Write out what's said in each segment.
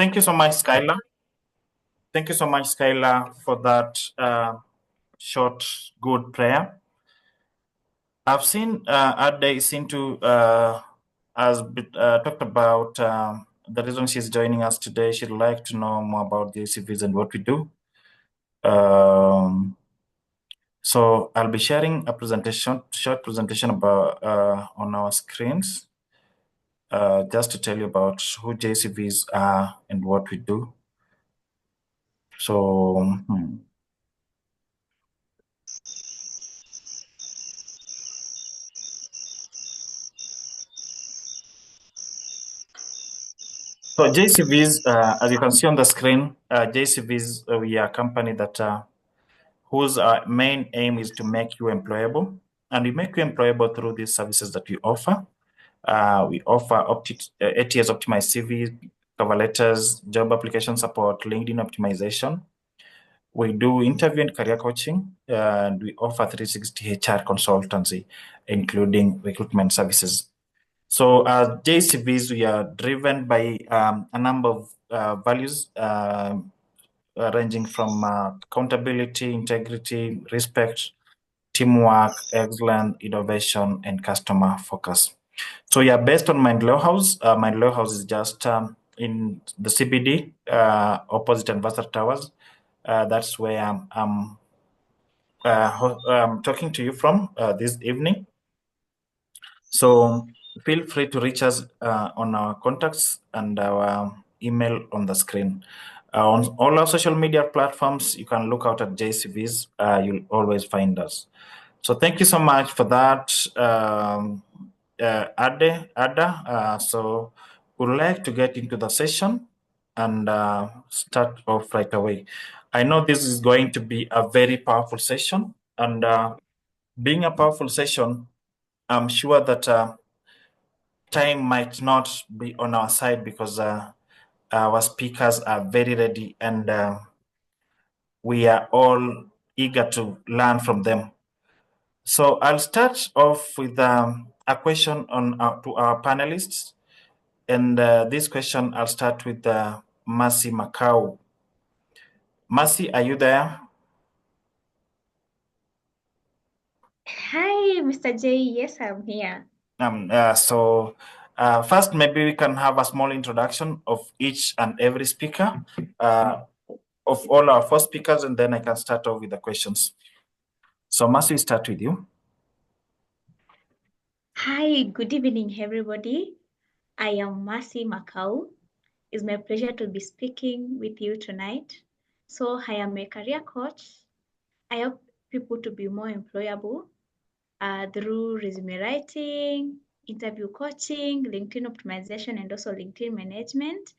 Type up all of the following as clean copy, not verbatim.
Thank you so much, Skylar. Thank you so much, Skylar, for that short, good prayer. I've seen Ade Sintu has talked about the reason she's joining us today. She'd like to know more about the JCVs and what we do. So I'll be sharing a short presentation about on our screens, just to tell you about who JCVs are and what we do. So, So JCVs, as you can see on the screen, JCVs, we are a company that whose main aim is to make you employable. And we make you employable through these services that we offer. We offer ATS optimized CV, cover letters, job application support, LinkedIn optimization. We do interview and career coaching, and we offer 360 HR consultancy, including recruitment services. So as JCVs, we are driven by a number of values ranging from accountability, integrity, respect, teamwork, excellence, innovation, and customer focus. So yeah, based on Mindlaw House. Mindlaw House is just in the CBD, opposite Ambassador Towers. That's where I'm talking to you from this evening. So feel free to reach us on our contacts and our email on the screen. On all our social media platforms, you can look out at JCVs. You'll always find us. So thank you so much for that, Ada. So we'd like to get into the session and start off right away. I know this is going to be a very powerful session, and being a powerful session, I'm sure that time might not be on our side because our speakers are very ready and we are all eager to learn from them. So I'll start off with a question on to our panelists. And this question, I'll start with Mercy Macau. Mercy, are you there? Hi, Mr. J. Yes, I'm here. So first, maybe we can have a small introduction of each and every speaker, of all our four speakers, and then I can start off with the questions. So Mercy, we start with you. Hi, good evening, everybody. I am Mercy Macau. It's my pleasure to be speaking with you tonight. So I am a career coach. I help people to be more employable through resume writing, interview coaching, LinkedIn optimization, and also LinkedIn management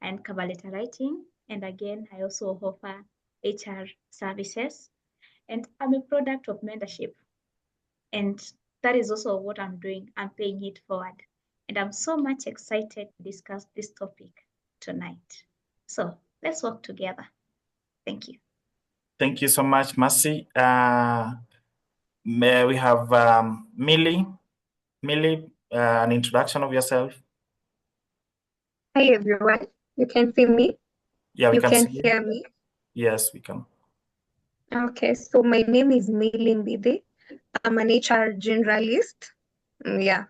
and cover letter writing. And again, I also offer HR services. And I'm a product of mentorship. And that is also what I'm doing. I'm paying it forward. And I'm so much excited to discuss this topic tonight. So let's work together. Thank you. Thank you so much, Mercy. May we have Millie? Millie, an introduction of yourself. Hi, everyone. You can see me? Yeah, we You can can see hear me? Yes, we can. Okay, so my name is Millie Mbide. I'm an HR generalist. Yeah,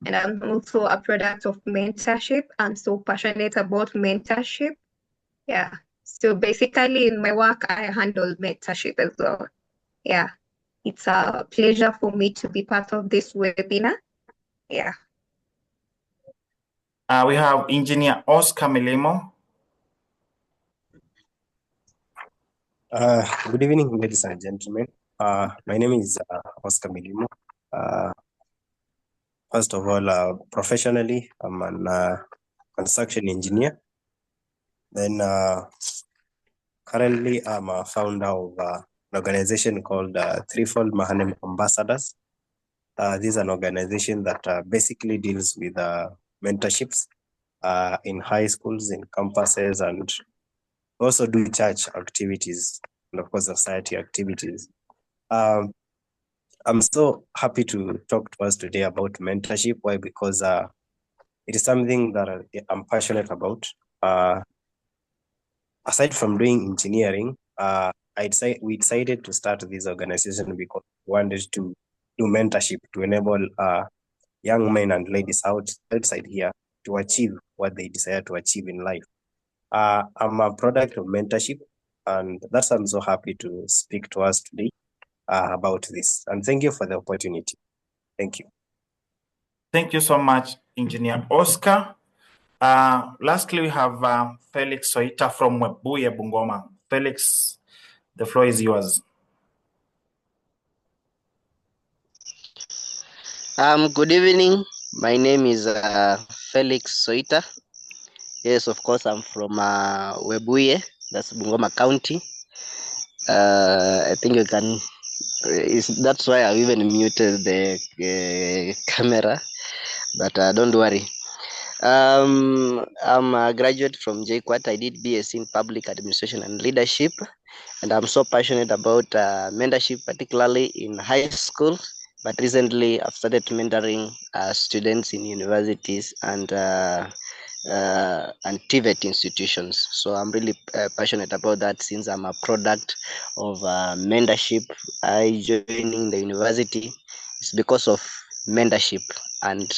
and I'm also a product of mentorship. I'm so passionate about mentorship. Yeah, so basically in my work, I handle mentorship as well. Yeah, it's a pleasure for me to be part of this webinar. Yeah. We have Engineer Oscar Milimo. Good evening, ladies and gentlemen. My name is Oscar Milimo. First of all, professionally, I'm an construction engineer. Then currently, I'm a founder of an organization called Threefold Mahanem Ambassadors. This is an organization that basically deals with mentorships in high schools, in campuses, and also do church activities and of course society activities. I'm so happy to talk to us today about mentorship. Why? Because it is something that I'm passionate about. aside from doing engineering, we decided to start this organization because we wanted to do mentorship to enable young men and ladies outside here to achieve what they desire to achieve in life. I'm a product of mentorship, and that's I'm so happy to speak to us today about this. And thank you for the opportunity. Thank you. Thank you so much, Engineer Oscar. Lastly, we have Felix Soita from Webuye, Bungoma. Felix, the floor is yours. Good evening. My name is Felix Soita. Yes, of course, I'm from Webuye, that's Bungoma County. I think you can. That's why I even muted the camera, but don't worry. I'm a graduate from JQuat. I did BSc in Public Administration and Leadership, and I'm so passionate about mentorship, particularly in high school. But recently, I've started mentoring students in universities and TVET institutions. So I'm really passionate about that since I'm a product of mentorship. I joining the university is because of mentorship, and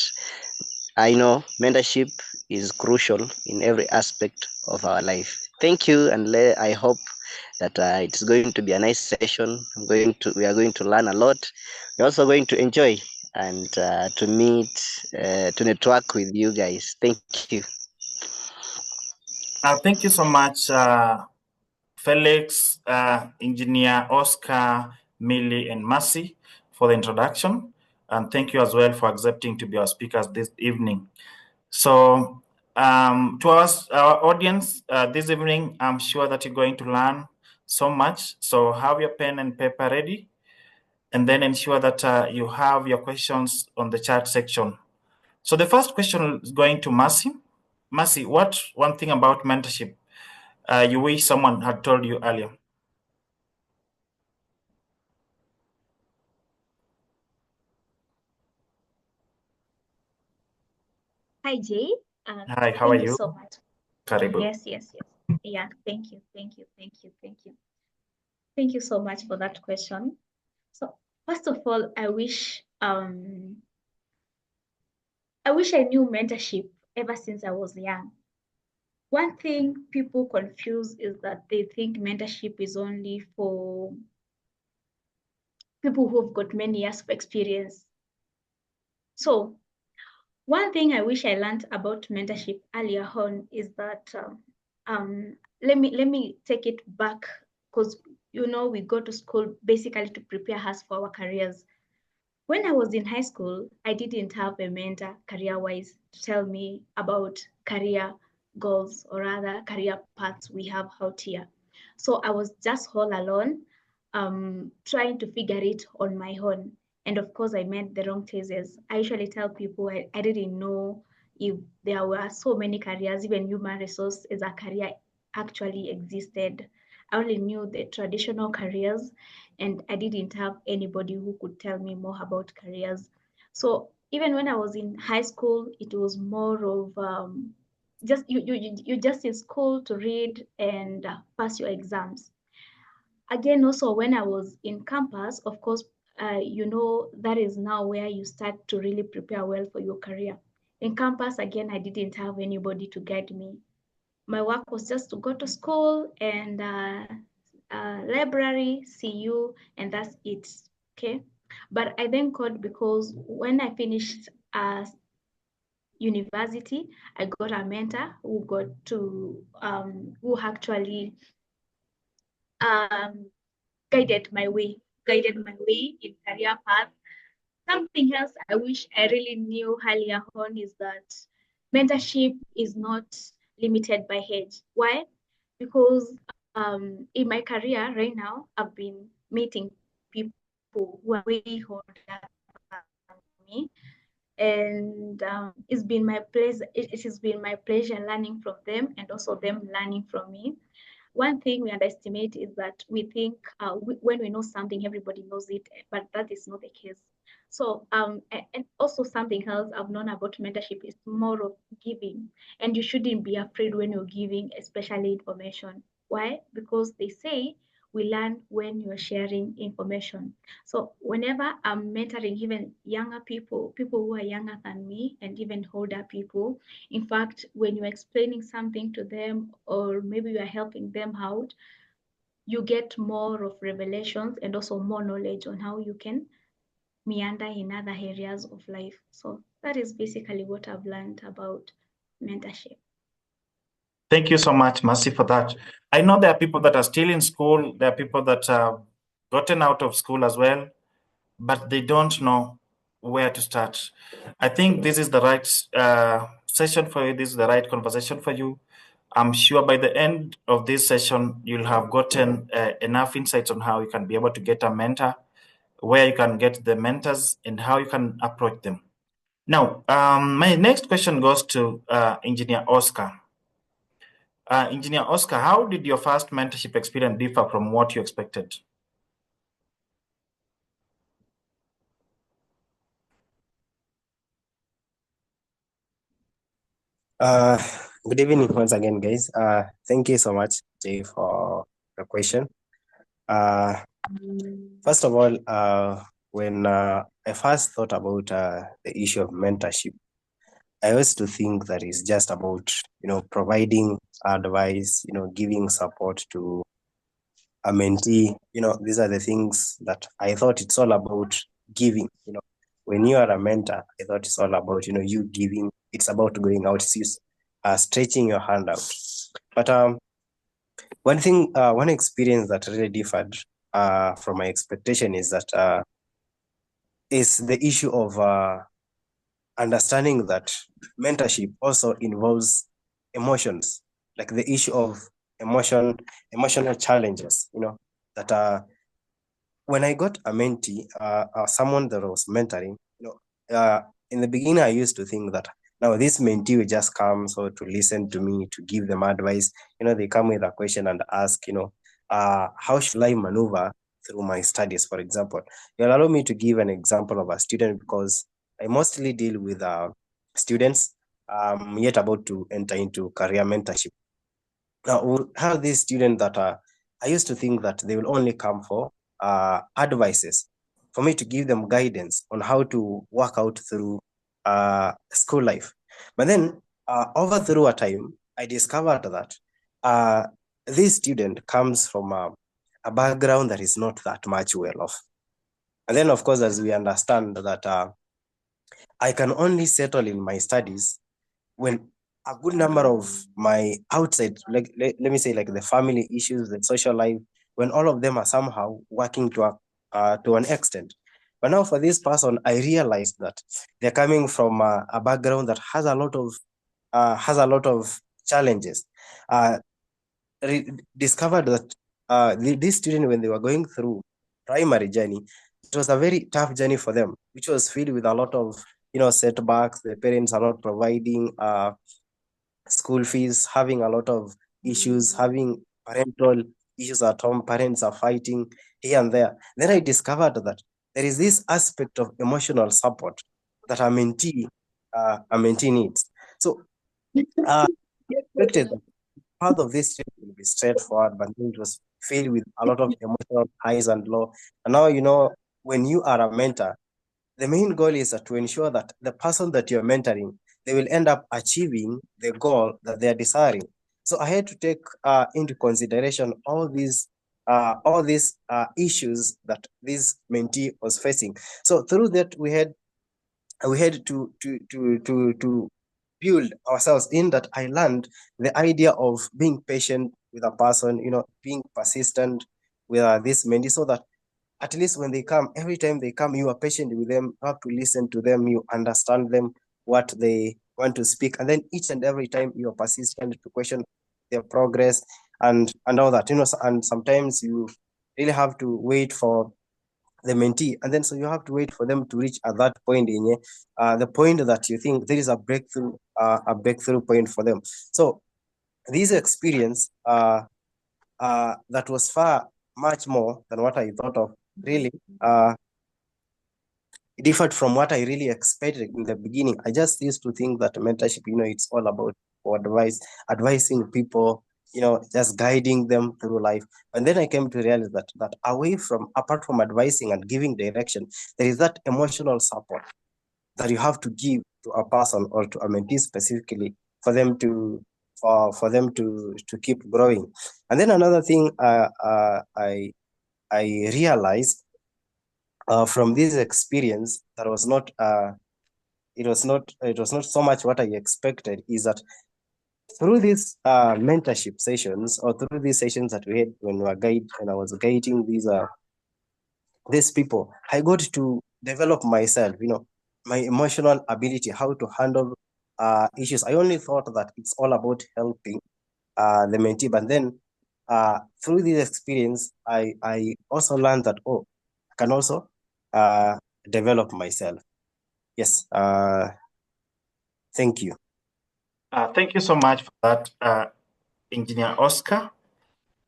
I know mentorship is crucial in every aspect of our life. Thank you, and I hope that it's going to be a nice session. We are going to learn a lot. We're also going to enjoy and to meet, to network with you guys. Thank you. Thank you so much, Felix, Engineer Oscar, Millie, and Mercy for the introduction. And thank you as well for accepting to be our speakers this evening. So to our audience this evening, I'm sure that you're going to learn so much. So have your pen and paper ready, and then ensure that you have your questions on the chat section. So the first question is going to Mercy. Mercy, what one thing about mentorship you wish someone had told you earlier? Hi, Jay. Hi, how are Thank you you? so much. Karibu. Yes. Yeah, thank you. Thank you so much for that question. So first of all, I wish I knew mentorship ever since I was young. One thing people confuse is that they think mentorship is only for people who've got many years of experience. So one thing I wish I learned about mentorship earlier on is that let me take it back, because we go to school basically to prepare us for our careers. When I was in high school, I didn't have a mentor career-wise to tell me about career goals, or rather career paths we have out here. So I was just all alone, trying to figure it on my own. And of course, I made the wrong choices. I usually tell people I didn't know if there were so many careers, even human resource as a career actually existed. I only knew the traditional careers, and I didn't have anybody who could tell me more about careers. So even when I was in high school, it was more of just you just in school to read and pass your exams. Again, also when I was in campus, of course, that is now where you start to really prepare well for your career. In campus, again, I didn't have anybody to guide me. My work was just to go to school and library, see you, and that's it. Okay. But I thank God, because when I finished university, I got a mentor who got to who actually um, guided my way in career path. Something else I wish I really knew earlier on is that mentorship is not limited by age. Why? Because in my career right now, I've been meeting people who are way older than me, and it has been my pleasure learning from them, and also them learning from me. One thing we underestimate is that we think when we know something, everybody knows it, but that is not the case. So, and also something else I've known about mentorship is more of giving, and you shouldn't be afraid when you're giving, especially information. Why? Because they say we learn when you're sharing information. So whenever I'm mentoring even younger people, people who are younger than me, and even older people, in fact, when you're explaining something to them, or maybe you are helping them out, you get more of revelations and also more knowledge on how you can meander in other areas of life. So that is basically what I've learned about mentorship. Thank you so much, Mercy, for that. I know there are people that are still in school. There are people that have gotten out of school as well, but they don't know where to start. I think this is the right session for you. This is the right conversation for you. I'm sure by the end of this session, you'll have gotten enough insights on how you can be able to get a mentor, where you can get the mentors, and how you can approach them. Now, my next question goes to Engineer Oscar. Engineer Oscar, how did your first mentorship experience differ from what you expected? Good evening once again, guys. Thank you so much, Jay, for the question. First of all, when I first thought about the issue of mentorship, I used to think that it's just about, providing advice, giving support to a mentee. These are the things that I thought it's all about giving. When you are a mentor, I thought it's all about, you giving. It's about going out, it's stretching your hand out. But one experience that really differed from my expectation is that is the issue of understanding that mentorship also involves emotions, like the issue of emotional challenges, that when I got a mentee, someone that was mentoring, in the beginning, I used to think that now this mentee will just come so to listen to me, to give them advice. They come with a question and ask, how should I maneuver through my studies, for example. You'll allow me to give an example of a student because I mostly deal with students yet about to enter into career mentorship. Now, we'll have this student that I used to think that they will only come for advices, for me to give them guidance on how to work out through school life. But then over through a time, I discovered that this student comes from a background that is not that much well off. And then, of course, as we understand that I can only settle in my studies when a good number of my outside, like let me say, like the family issues, the social life, when all of them are somehow working to an extent. But now for this person, I realized that they're coming from a background that has a lot of challenges. Discovered that this student, when they were going through primary journey, it was a very tough journey for them, which was filled with a lot of setbacks. The parents are not providing school fees, having a lot of issues, having parental issues at home, parents are fighting here and there. Then I discovered that there is this aspect of emotional support that a mentee needs. So expected that part of this trip will be straightforward, but then it was filled with a lot of emotional highs and lows. And now, when you are a mentor, the main goal is to ensure that the person that you're mentoring, they will end up achieving the goal that they're desiring. So I had to take into consideration all these issues that this mentee was facing. So through that, we had to build ourselves in that. I learned the idea of being patient with a person, being persistent with this mentee, so that at least when they come, every time they come, you are patient with them, you have to listen to them, you understand them, what they want to speak. And then each and every time you are persistent to question their progress and all that, and sometimes you really have to wait for the mentee. And then so you have to wait for them to reach at that point in the point that you think there is a breakthrough point for them. So this experience that was far much more than what I thought of, really differed from what I really expected in the beginning. I just used to think that mentorship, it's all about advising people, just guiding them through life. And then I came to realize that apart from advising and giving direction, there is that emotional support that you have to give to a person or to a mentee specifically for them to keep growing. And then another thing I realized from this experience that was not it was not so much what I expected, is that through these mentorship sessions, or through these sessions that we had when I was guiding these people, I got to develop myself, my emotional ability, how to handle issues. I only thought that it's all about helping the mentee, but then through this experience, I also learned that, I can also develop myself. Yes. Thank you. Thank you so much for that, Engineer Oscar.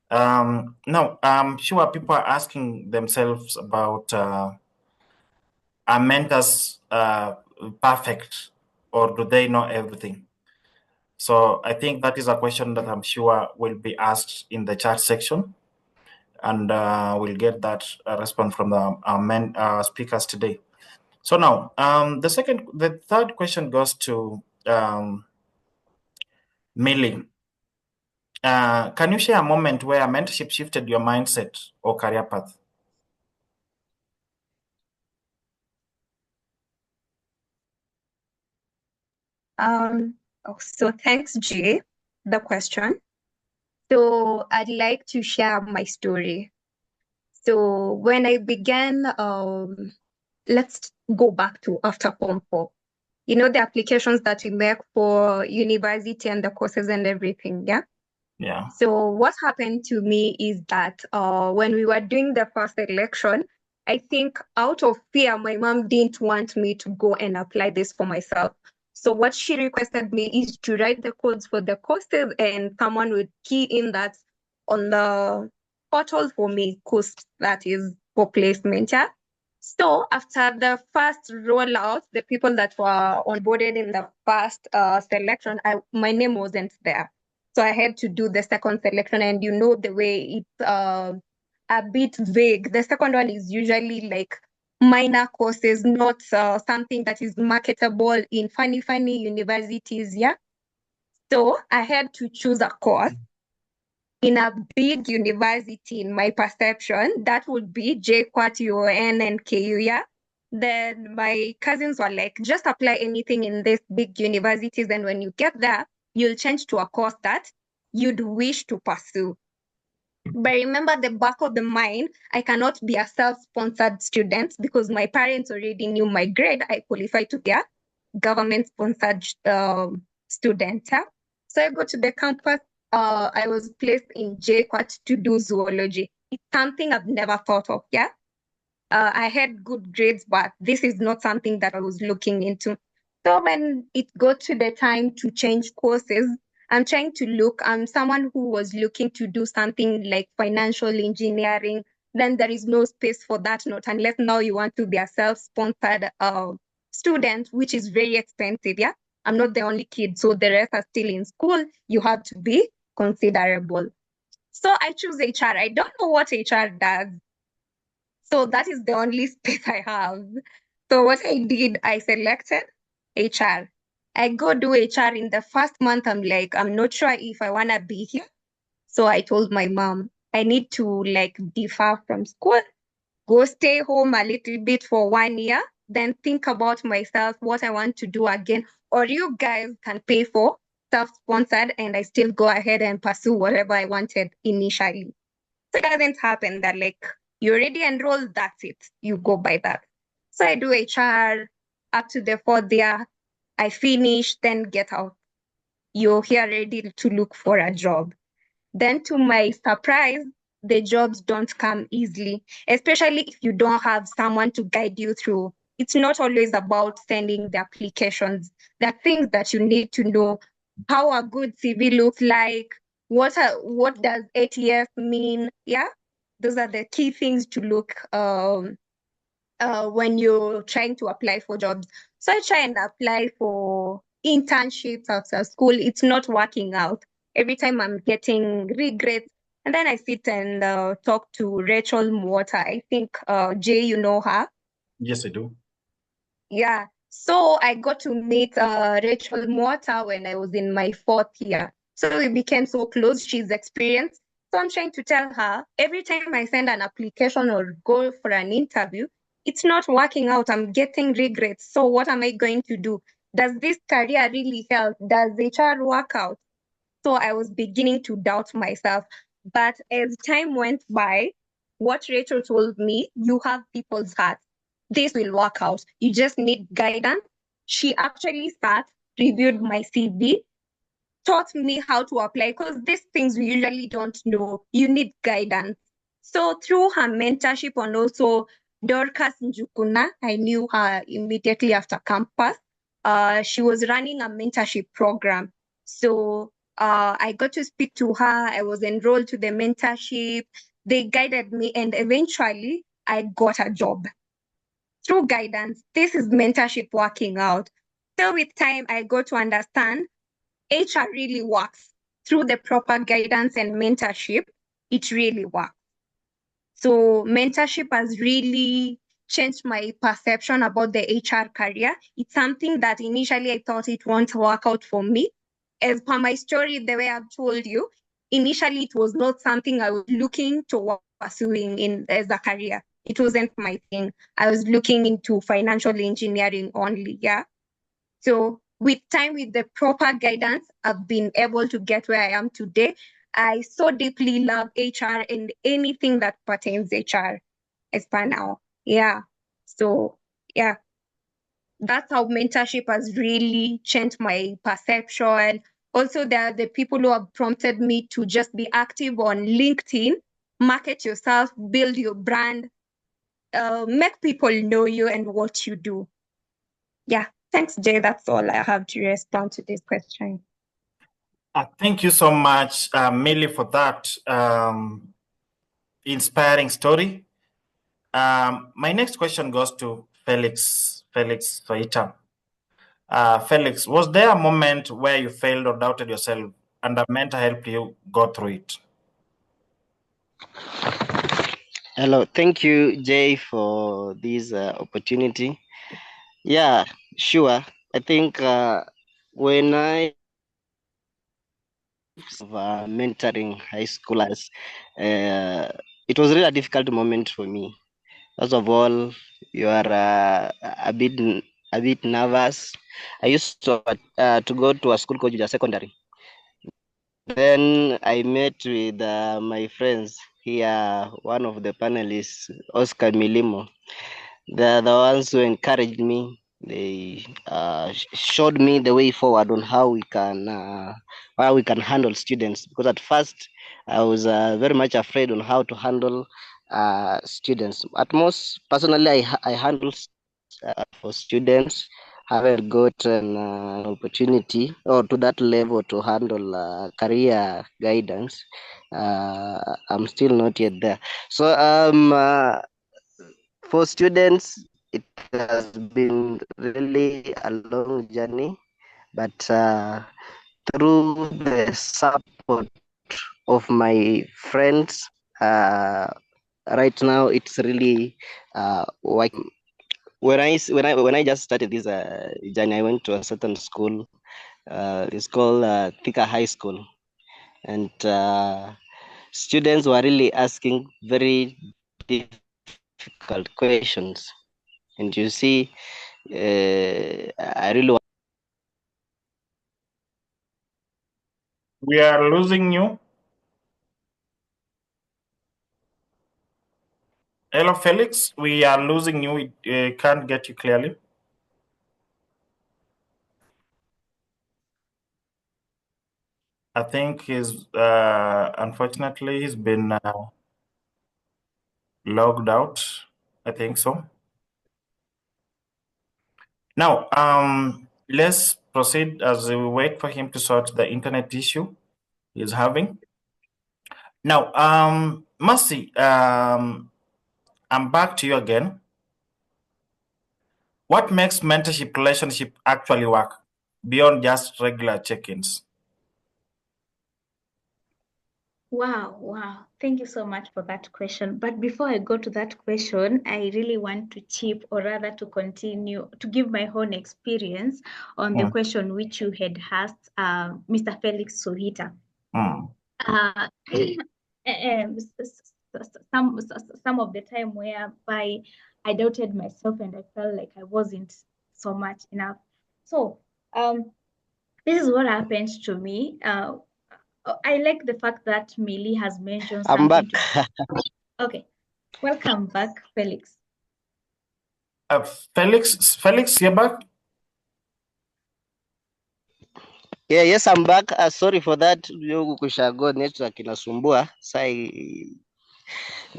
Now, I'm sure people are asking themselves about are mentors perfect, or do they know everything? So I think that is a question that I'm sure will be asked in the chat section, and we'll get that response from the speakers today. So now, the third question goes to Millie. Can you share a moment where mentorship shifted your mindset or career path? So thanks, Jay, the question. So I'd like to share my story. So when I began, let's go back to after Form 4. The applications that we make for university and the courses and everything, yeah? Yeah. So what happened to me is that when we were doing the first election, I think out of fear, my mom didn't want me to go and apply this for myself. So what she requested me is to write the codes for the courses, and someone would key in that on the portal for me, course that is for placement. Yeah. So after the first rollout, the people that were onboarded in the first selection, my name wasn't there. So I had to do the second selection, and the way it's a bit vague. The second one is usually like minor courses, not something that is marketable in funny universities. Yeah. So I had to choose a course in a big university, in my perception. That would be JKUAT, UON, and KU. Yeah. Then my cousins were like, just apply anything in these big universities, and when you get there, you'll change to a course that you'd wish to pursue. But remember, the back of the mind, I cannot be a self-sponsored student because my parents already knew my grade. I qualified to get government-sponsored student. Yeah? So I go to the campus. I was placed in JKUAT to do zoology. It's something I've never thought of. Yeah. I had good grades, but this is not something that I was looking into. So when it got to the time to change courses, I'm someone who was looking to do something like financial engineering. Then there is no space for that, not unless now you want to be a self-sponsored student, which is very expensive. Yeah. I'm not the only kid, so the rest are still in school. You have to be considerable. So I choose HR. I don't know what HR does. So that is the only space I have. So what I did, I selected HR. I go do HR in the first month. I'm like, I'm not sure if I want to be here. So I told my mom, I need to defer from school, go stay home a little bit for 1 year, then think about myself, what I want to do again. Or you guys can pay for self-sponsored and I still go ahead and pursue whatever I wanted initially. So it doesn't happen that you already enrolled, that's it. You go by that. So I do HR up to the 4th year. I finish, then get out. You're here ready to look for a job. Then to my surprise, the jobs don't come easily, especially if you don't have someone to guide you through. It's not always about sending the applications. There are things that you need to know, how a good CV looks like, what does ATS mean? Yeah, those are the key things to look when you're trying to apply for jobs. So I try and apply for internships after school. It's not working out. Every time I'm getting regrets. And then I sit and talk to Rachel Mota. I think, Jay, you know her. Yes, I do. Yeah. So I got to meet Rachel Mota when I was in my 4th year. So we became so close. She's experienced. So I'm trying to tell her every time I send an application or go for an interview, it's not working out. I'm getting regrets. So what am I going to do? Does this career really help? Does HR work out? So I was beginning to doubt myself. But as time went by, what Rachel told me, you have people's hearts. This will work out. You just need guidance. She actually sat, reviewed my CV, taught me how to apply because these things we usually don't know. You need guidance. So through her mentorship and also Dorcas Njukuna, I knew her immediately after campus. She was running a mentorship program. So I got to speak to her. I was enrolled to the mentorship. They guided me, and eventually I got a job. Through guidance, this is mentorship working out. So with time, I got to understand HR really works. Through the proper guidance and mentorship, it really works. So mentorship has really changed my perception about the HR career. It's something that initially I thought it won't work out for me. As per my story, the way I've told you, initially it was not something I was looking to pursuing in as a career. It wasn't my thing. I was looking into financial engineering only, yeah. So with time, with the proper guidance, I've been able to get where I am today. I so deeply love HR and anything that pertains HR as per now. Yeah. So yeah, that's how mentorship has really changed my perception. Also, there are the people who have prompted me to just be active on LinkedIn, market yourself, build your brand, make people know you and what you do. Yeah. Thanks, Jay. That's all I have to respond to this question. Thank you so much, Millie, for that inspiring story. My next question goes to Felix Soita. Felix, was there a moment where you failed or doubted yourself and a mentor helped you go through it? Hello, thank you, Jay, for this opportunity. Yeah, sure. I think when I mentoring high schoolers, it was really a difficult moment for me. First of all, you are a bit nervous. I used to go to a school called Juja Secondary. Then I met with my friends here, one of the panelists, Oscar Milimo. They're the ones who encouraged me. They showed me the way forward on how we can handle students. Because at first I was very much afraid on how to handle students. At most, personally, I handle for students. Haven't gotten an opportunity or to that level to handle career guidance. I'm still not yet there. So for students, it has been really a long journey, but through the support of my friends, right now it's really working. When I just started this journey, I went to a certain school. It's called Thika High School, and students were really asking very difficult questions. And you see, I really want. We are losing you. Hello, Felix. We are losing you. We can't get you clearly. I think unfortunately, he's been logged out. I think so. Now, let's proceed as we wait for him to sort the internet issue he's having. Now, Mercy, I'm back to you again. What makes mentorship relationship actually work beyond just regular check-ins? Wow. Thank you so much for that question. But before I go to that question, I really want to chip, or rather to continue to give my own experience on the Mm, question which you had asked Mr. Felix Sohita. mm, Uh, some of the time whereby I doubted myself and I felt like I wasn't so much enough. So this is what happened to me. I like the fact that Millie has mentioned I'm back. something to. Okay, welcome back, Felix. Felix, you're back? Yes, I'm back. Sorry for that. Yo kushago network inasumbua.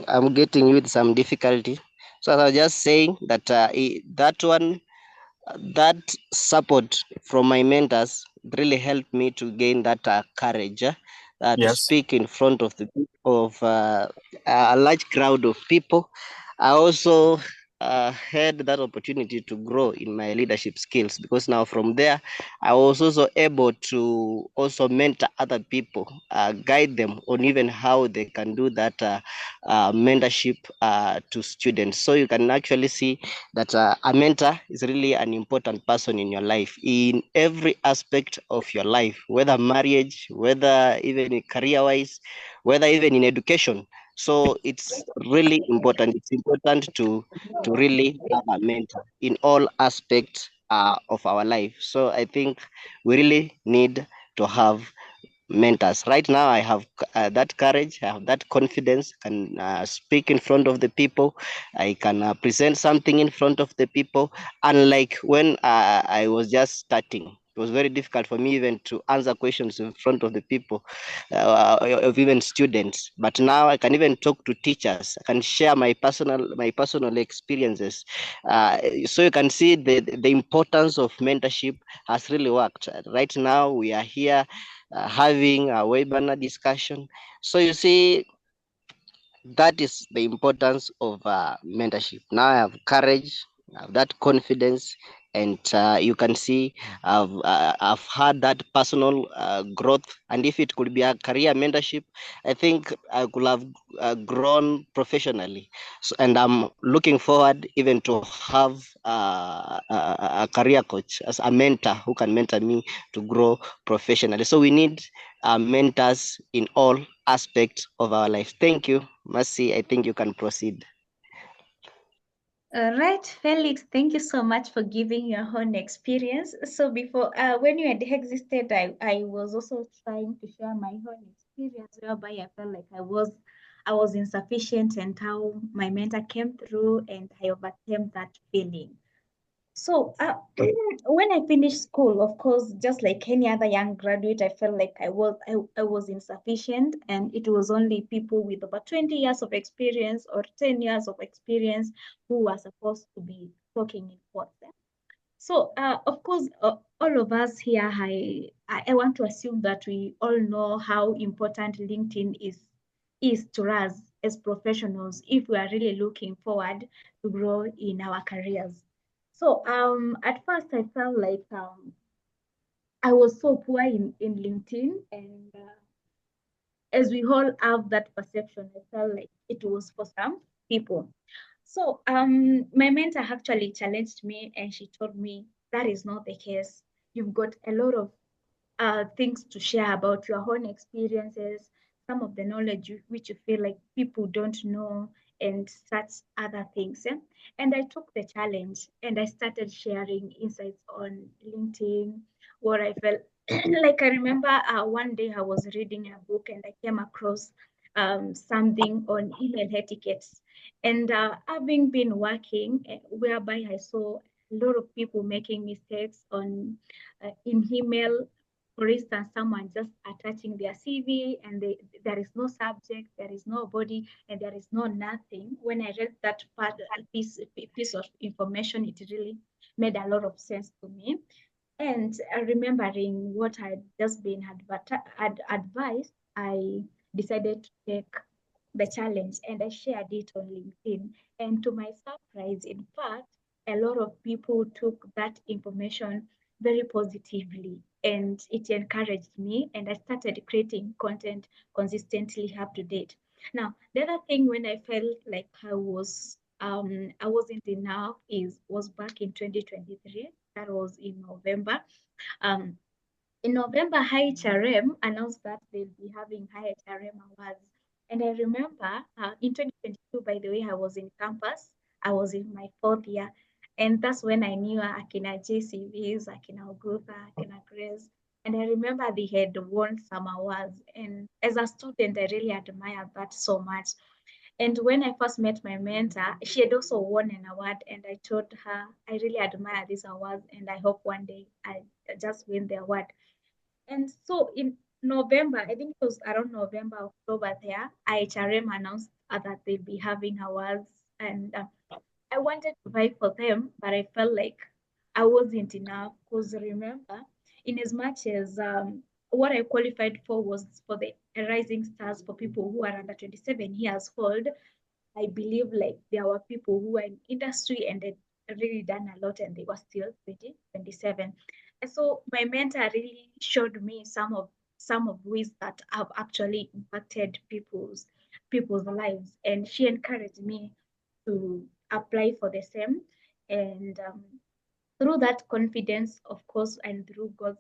I'm getting with some difficulty. So as I was just saying that that one, that support from my mentors really helped me to gain that courage to Yes. speak in front of a large crowd of people. I also had that opportunity to grow in my leadership skills, because now from there I was also able to also mentor other people, guide them on even how they can do that mentorship to students. So you can actually see that a mentor is really an important person in your life, in every aspect of your life, whether marriage, whether even career wise, whether even in education. So it's really important. It's important to really have a mentor in all aspects of our life. So I think we really need to have mentors. Right now, I have that courage, I have that confidence, can speak in front of the people, I can present something in front of the people. Unlike when I was just starting, it was very difficult for me even to answer questions in front of the people, of even students. But now I can even talk to teachers. I can share my personal experiences. So you can see the importance of mentorship has really worked. Right now, we are here having a webinar discussion. So you see, that is the importance of mentorship. Now I have courage, I have that confidence, and you can see I've had that personal growth. And if it could be a career mentorship, I think I could have grown professionally. So, and I'm looking forward even to have a career coach as a mentor who can mentor me to grow professionally. So we need mentors in all aspects of our life. Thank you, Mercy. I think you can proceed. All right, Felix, thank you so much for giving your own experience. So before, when you had existed, I was also trying to share my own experience whereby I felt like I was insufficient and how my mentor came through and I overcame that feeling. So, when I finished school, of course, just like any other young graduate, I felt like I was insufficient, and it was only people with over 20 years of experience or 10 years of experience who were supposed to be talking in court. So, of course, all of us here, I want to assume that we all know how important LinkedIn is to us as professionals if we are really looking forward to grow in our careers. So, at first, I felt like I was so poor in LinkedIn, and as we all have that perception, I felt like it was for some people. So my mentor actually challenged me and she told me that is not the case. You've got a lot of things to share about your own experiences, some of the knowledge which you feel like people don't know, and such other things. Yeah? And I took the challenge and I started sharing insights on LinkedIn, what I felt like. I remember one day I was reading a book and I came across something on email etiquettes. And having been working, whereby I saw a lot of people making mistakes on in email. For instance, someone just attaching their CV and there is no subject, there is no body, and there is no nothing. When I read that piece of information, it really made a lot of sense to me. And remembering what I'd just been advised, I decided to take the challenge and I shared it on LinkedIn. And to my surprise, in fact, a lot of people took that information very positively. and it encouraged me, and I started creating content consistently up to date. Now, the other thing when I felt like I wasn't enough was back in 2023. That was in November. Um, in November, High HRM announced that they'll be having High HRM awards. And I remember in 2022, by the way, I was in campus. I was in my fourth year. And that's when I knew Akina JCVs, Akina Ogutha, Akina Grace. And I remember they had won some awards. And as a student, I really admired that so much. And when I first met my mentor, she had also won an award. And I told her, I really admire this award. And I hope one day I just win the award. And so in November, I think it was around November, October there, IHRM announced that they'll be having awards. And I wanted to vie for them, but I felt like I wasn't enough. Because remember, in as much as what I qualified for was for the Rising Stars for people who are under 27 years old, I believe like there were people who were in industry and they really done a lot and they were still 20, 27. And so my mentor really showed me some of ways that have actually impacted people's lives. And she encouraged me to apply for the same. And through that confidence, of course, and through God's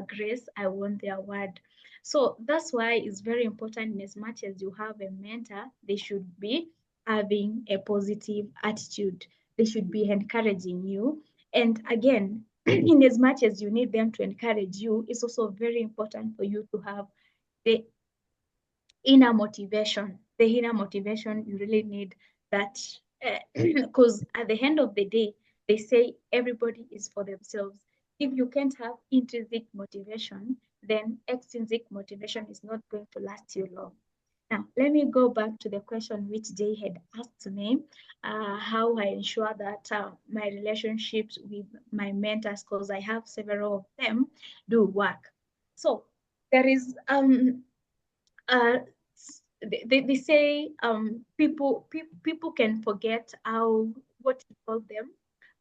grace, I won the award. So that's why it's very important, in as much as you have a mentor, they should be having a positive attitude. They should be encouraging you. And again, in as much as you need them to encourage you, it's also very important for you to have the inner motivation. The inner motivation, you really need that, because at the end of the day, they say everybody is for themselves. If you can't have intrinsic motivation, then extrinsic motivation is not going to last you long. Now, let me go back to the question which Jay had asked me, how I ensure that my relationships with my mentors, because I have several of them, do work. So there is uh, they say people can forget how what you told them,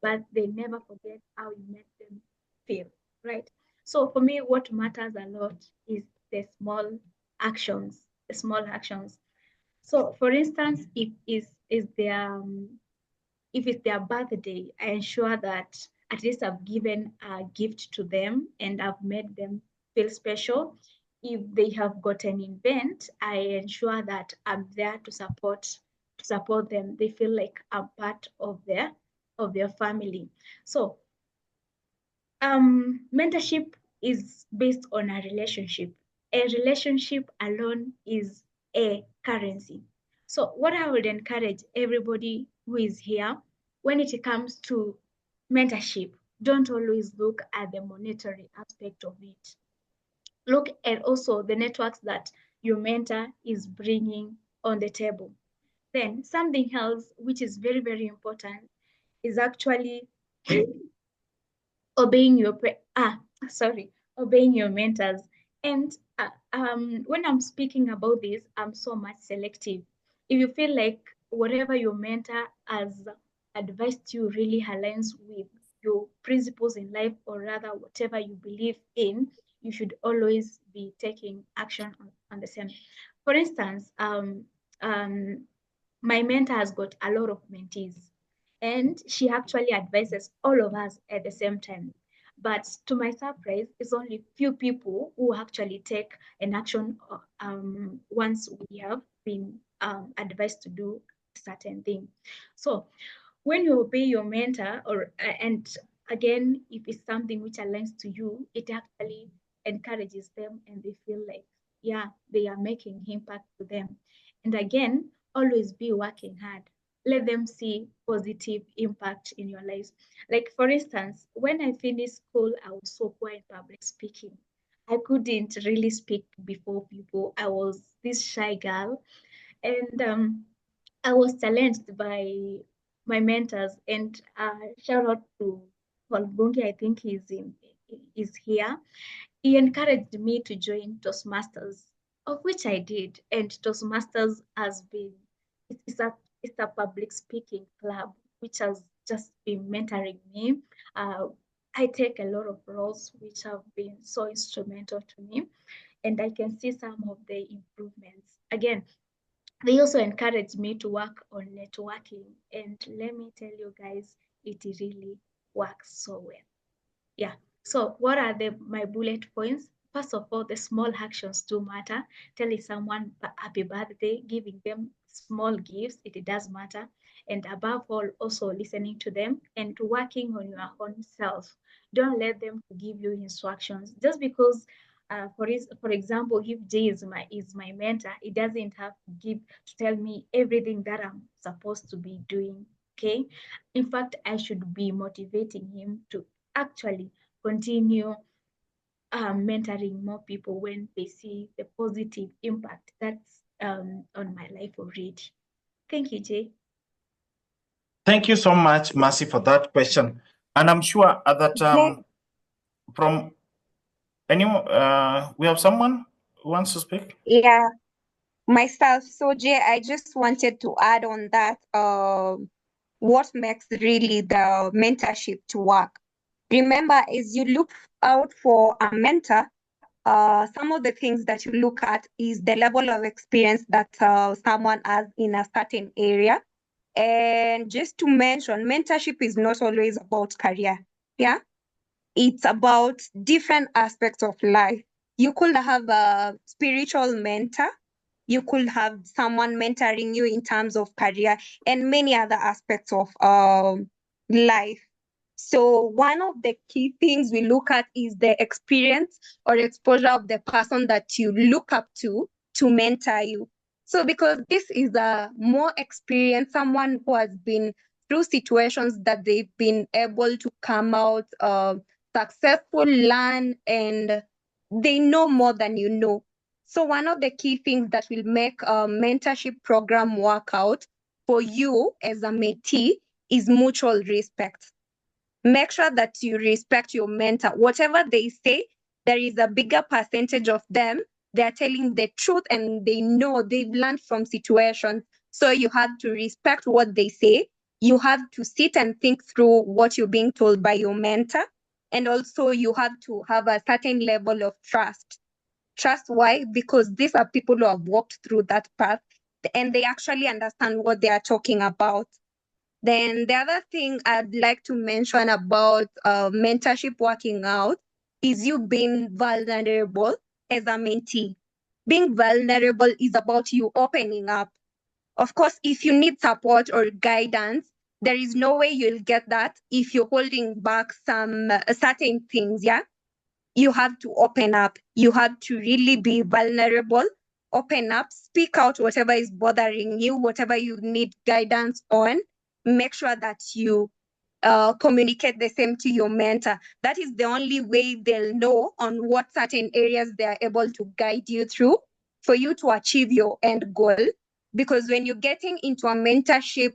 but they never forget how you made them feel, right? So for me, what matters a lot is the small actions, the small actions. So for instance, if it's their birthday, I ensure that at least I've given a gift to them and I've made them feel special. If they have got an event, I ensure that I'm there to support them. They feel like I'm part of their family. So mentorship is based on a relationship. A relationship alone is a currency. So what I would encourage everybody who is here, when it comes to mentorship, don't always look at the monetary aspect of it. Look at also the networks that your mentor is bringing on the table. Then something else which is very, very important is actually obeying your obeying your mentors. And when I'm speaking about this, I'm so much selective. If you feel like whatever your mentor has advised you really aligns with your principles in life, or rather whatever you believe in, you should always be taking action on the same. For instance, my mentor has got a lot of mentees, and she actually advises all of us at the same time. But to my surprise, it's only few people who actually take an action once we have been advised to do a certain thing. So when you obey your mentor, and again, if it's something which aligns to you, it actually encourages them and they feel like, yeah, they are making impact to them. And again, always be working hard. Let them see positive impact in your lives. Like for instance, when I finished school, I was so poor in public speaking. I couldn't really speak before people. I was this shy girl, and I was challenged by my mentors. And shout out to Paul Bungi, I think is here. He encouraged me to join Toastmasters, of which I did. And Toastmasters has been, it's a, public speaking club, which has just been mentoring me. Uh, I take a lot of roles which have been so instrumental to me, and I can see some of the improvements. Again, they also encouraged me to work on networking, and let me tell you guys, it really works so well. Yeah. So what are my bullet points? First of all, the small actions do matter. Telling someone happy birthday, giving them small gifts, it does matter. And above all, also listening to them and working on your own self. Don't let them give you instructions. Just because, for example, if Jay is my mentor, he doesn't have to tell me everything that I'm supposed to be doing. Okay. In fact, I should be motivating him to actually continue mentoring more people when they see the positive impact that's on my life already. Thank you, Jay. Thank you so much, Mercy, for that question. And I'm sure that from anyone, we have someone who wants to speak. Yeah, myself. So Jay, I just wanted to add on that. What makes really the mentorship to work? Remember, as you look out for a mentor, some of the things that you look at is the level of experience that someone has in a certain area. And just to mention, mentorship is not always about career. Yeah, it's about different aspects of life. You could have a spiritual mentor, you could have someone mentoring you in terms of career and many other aspects of life. So one of the key things we look at is the experience or exposure of the person that you look up to mentor you. So because this is a more experienced, someone who has been through situations that they've been able to come out successful, learn, and they know more than you know. So one of the key things that will make a mentorship program work out for you as a mentee is mutual respect. Make sure that you respect your mentor. Whatever they say, there is a bigger percentage of them. They're telling the truth and they know they've learned from situations. So you have to respect what they say. You have to sit and think through what you're being told by your mentor. And also you have to have a certain level of trust. Trust why? Because these are people who have walked through that path and they actually understand what they are talking about. Then the other thing I'd like to mention about mentorship working out is you being vulnerable as a mentee. Being vulnerable is about you opening up. Of course, if you need support or guidance, there is no way you'll get that if you're holding back some certain things, yeah? You have to open up. You have to really be vulnerable, open up, speak out whatever is bothering you, whatever you need guidance on. Make sure that you communicate the same to your mentor. That is the only way they'll know on what certain areas they are able to guide you through for you to achieve your end goal. Because when you're getting into a mentorship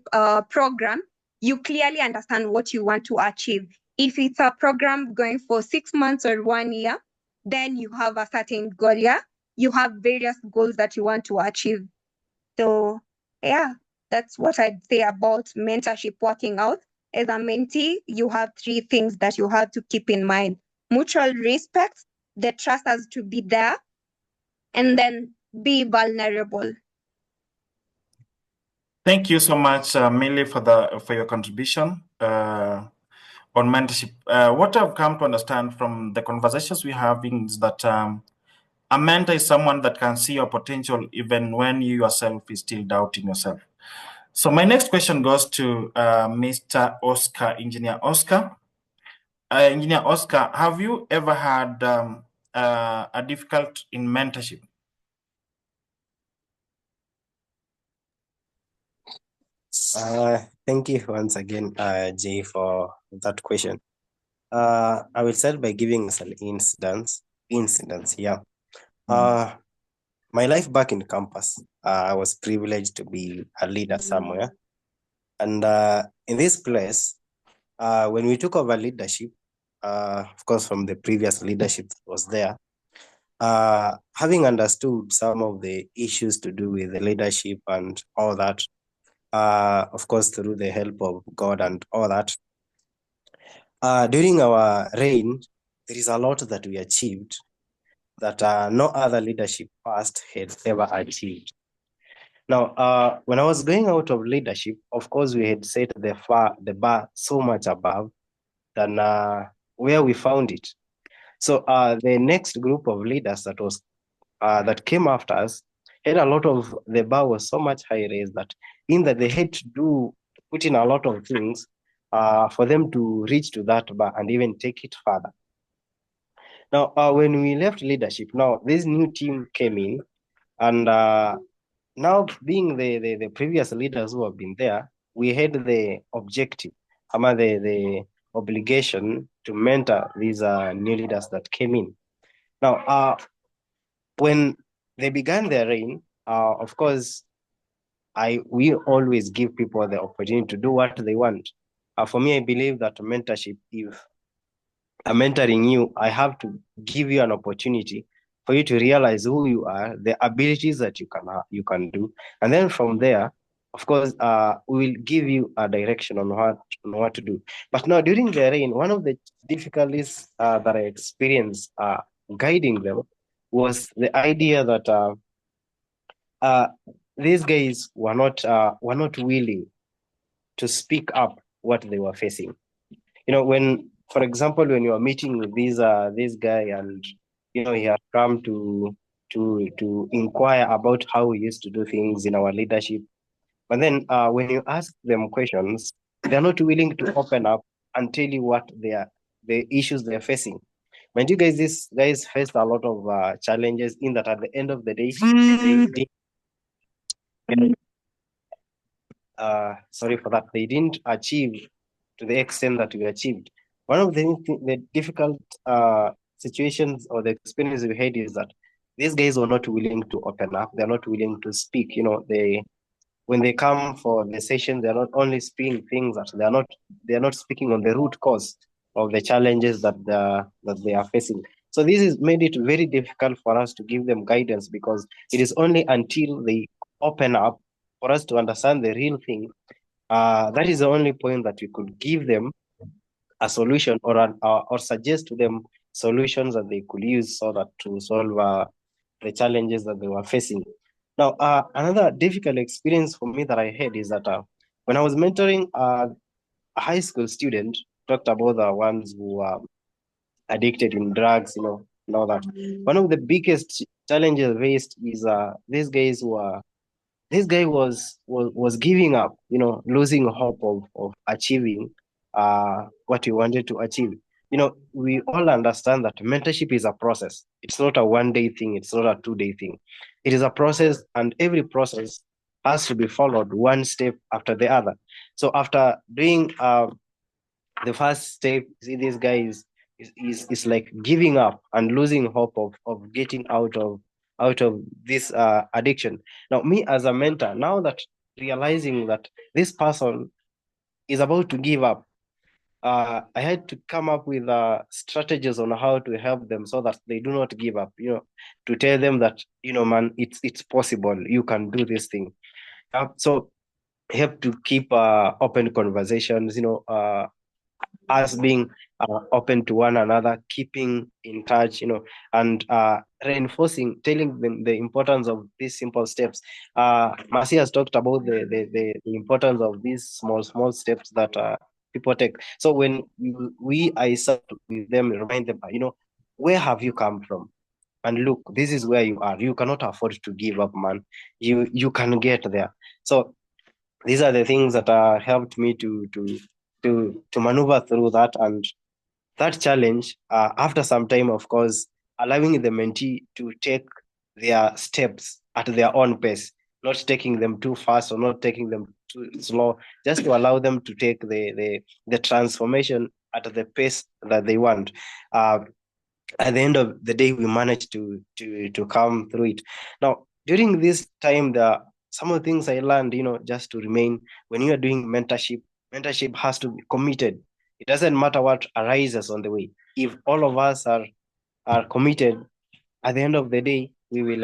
program, you clearly understand what you want to achieve. If it's a program going for 6 months or 1 year, then you have a certain goal, yeah? You have various goals that you want to achieve. So, yeah, that's what I'd say about mentorship working out. As a mentee, you have 3 things that you have to keep in mind. Mutual respect, the trust has to be there, and then be vulnerable. Thank you so much, Millie, for your contribution on mentorship. What I've come to understand from the conversations we're having is that a mentor is someone that can see your potential even when you yourself is still doubting yourself. So my next question goes to Mr. Oscar, Engineer Oscar. Engineer Oscar, have you ever had a difficult in mentorship? Thank you once again, Jay, for that question. I will start by giving us an incident. Yeah. My life back in campus, I was privileged to be a leader somewhere. And in this place, when we took over leadership, of course, from the previous leadership that was there, having understood some of the issues to do with the leadership and all that, of course, through the help of God and all that, During our reign, there is a lot that we achieved that no other leadership past had ever achieved. Now, when I was going out of leadership, of course, we had set the bar so much above than where we found it. So the next group of leaders that came after us had a lot of, the bar was so much high raised that in that they had to put in a lot of things for them to reach to that bar and even take it further. Now, when we left leadership, now this new team came in, and now being the previous leaders who have been there, we had the objective, the obligation to mentor these new leaders that came in. Now, when they began their reign, of course, we always give people the opportunity to do what they want. For me, I believe that mentorship, if I'm mentoring you, I have to give you an opportunity for you to realize who you are, the abilities that you can do, and then from there, of course, we will give you a direction on what to do. But now, during the reign, one of the difficulties that I experienced guiding them was the idea that uh, these guys were not willing to speak up what they were facing. When, for example, when you are meeting with this guy, and he has come to inquire about how we used to do things in our leadership, but then when you ask them questions, they're not willing to open up and tell you what the issues they're facing. Mind you guys, these guys faced a lot of challenges, in that at the end of the day, sorry for that, they didn't achieve to the extent that we achieved. One of the difficult situations or the experience we had is that these guys were not willing to open up. They're not willing to speak. When they come for the session, they're not only speaking things that they're not speaking on the root cause of the challenges that they are facing. So this has made it very difficult for us to give them guidance, because it is only until they open up for us to understand the real thing. That is the only point that we could give them a solution, or suggest to them solutions that they could use so that to solve the challenges that they were facing. Now, another difficult experience for me that I had is that when I was mentoring a high school student, talked about the ones who are addicted in drugs, and all that. One of the biggest challenges faced is this guy was giving up, losing hope of achieving what he wanted to achieve. We all understand that mentorship is a process. It's not a 1 day thing. It's not a 2 day thing. It is a process, and every process has to be followed one step after the other. So after doing the first step, see, this guy is like giving up and losing hope of getting out of this addiction. Now, me as a mentor, now that realizing that this person is about to give up, I had to come up with strategies on how to help them so that they do not give up. To tell them that, man, it's possible. You can do this thing. So help to keep open conversations. Us being open to one another, keeping in touch, and reinforcing, telling them the importance of these simple steps. Marcy has talked about the importance of these small steps that people take. So when I start with them, remind them, where have you come from? And look, this is where you are. You cannot afford to give up, man. You can get there. So these are the things that helped me to maneuver through that, and that challenge. After some time, of course, allowing the mentee to take their steps at their own pace, not taking them too fast or not taking them too slow, just to allow them to take the transformation at the pace that they want. At the end of the day, we managed to come through it. Now, during this time, some of the things I learned, just to remain, when you are doing mentorship has to be committed. It doesn't matter what arises on the way. If all of us are committed, at the end of the day, we will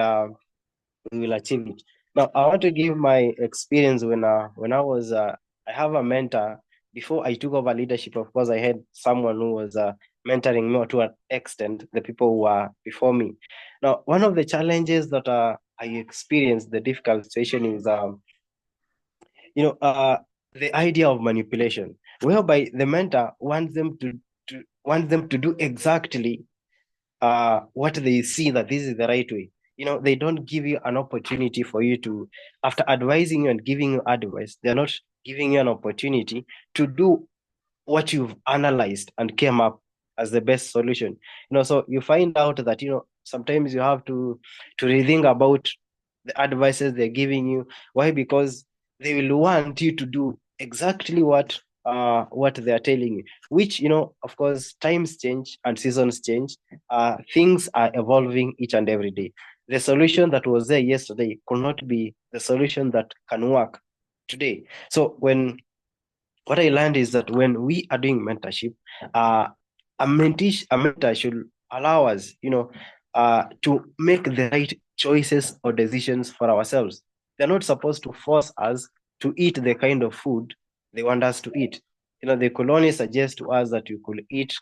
achieve it. Now, I want to give my experience when I was I have a mentor before I took over leadership, of course, I had someone who was mentoring me to an extent, the people who were before me. Now, one of the challenges that I experienced, the difficult situation is, the idea of manipulation, whereby the mentor wants them to do exactly what they see that this is the right way. They don't give you an opportunity for you to, after advising you and giving you advice, they're not giving you an opportunity to do what you've analyzed and came up as the best solution. So you find out that sometimes you have to rethink about the advices they're giving you. Why? Because they will want you to do exactly what they are telling you, which, of course, times change and seasons change. Things are evolving each and every day. The solution that was there yesterday could not be the solution that can work today. So what I learned is that when we are doing mentorship, a mentor should allow us, to make the right choices or decisions for ourselves. They're not supposed to force us to eat the kind of food they want us to eat. They could only suggest to us that you could eat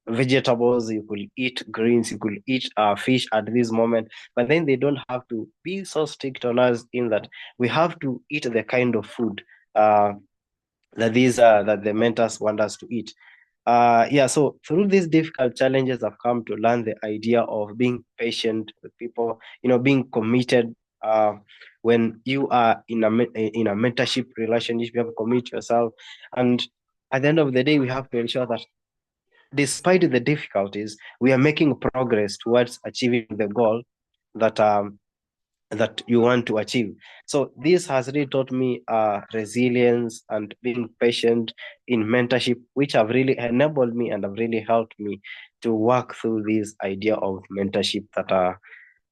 vegetables, you could eat greens, you could eat fish at this moment, but then they don't have to be so strict on us in that we have to eat the kind of food uh, that the mentors want us to eat. So through these difficult challenges, I've come to learn the idea of being patient with people, being committed. When you are in a mentorship relationship, you have to commit yourself, and at the end of the day, we have to ensure that despite the difficulties, we are making progress towards achieving the goal that you want to achieve. So this has really taught me resilience and being patient in mentorship, which have really enabled me and have really helped me to work through this idea of mentorship that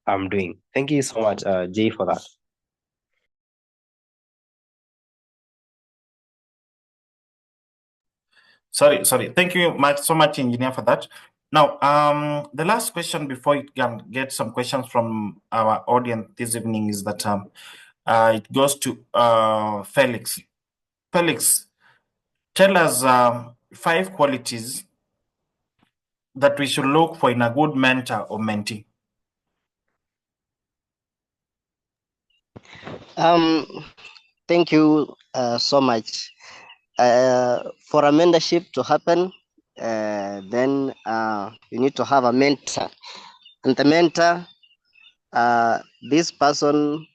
I'm doing. Thank you so much, Jay, for that. Sorry. Thank you so much, engineer, for that. Now, the last question before you can get some questions from our audience this evening is that it goes to Felix. Felix, tell us 5 qualities that we should look for in a good mentor or mentee. Thank you so much. For a mentorship to happen, then you need to have a mentor. And the mentor, this person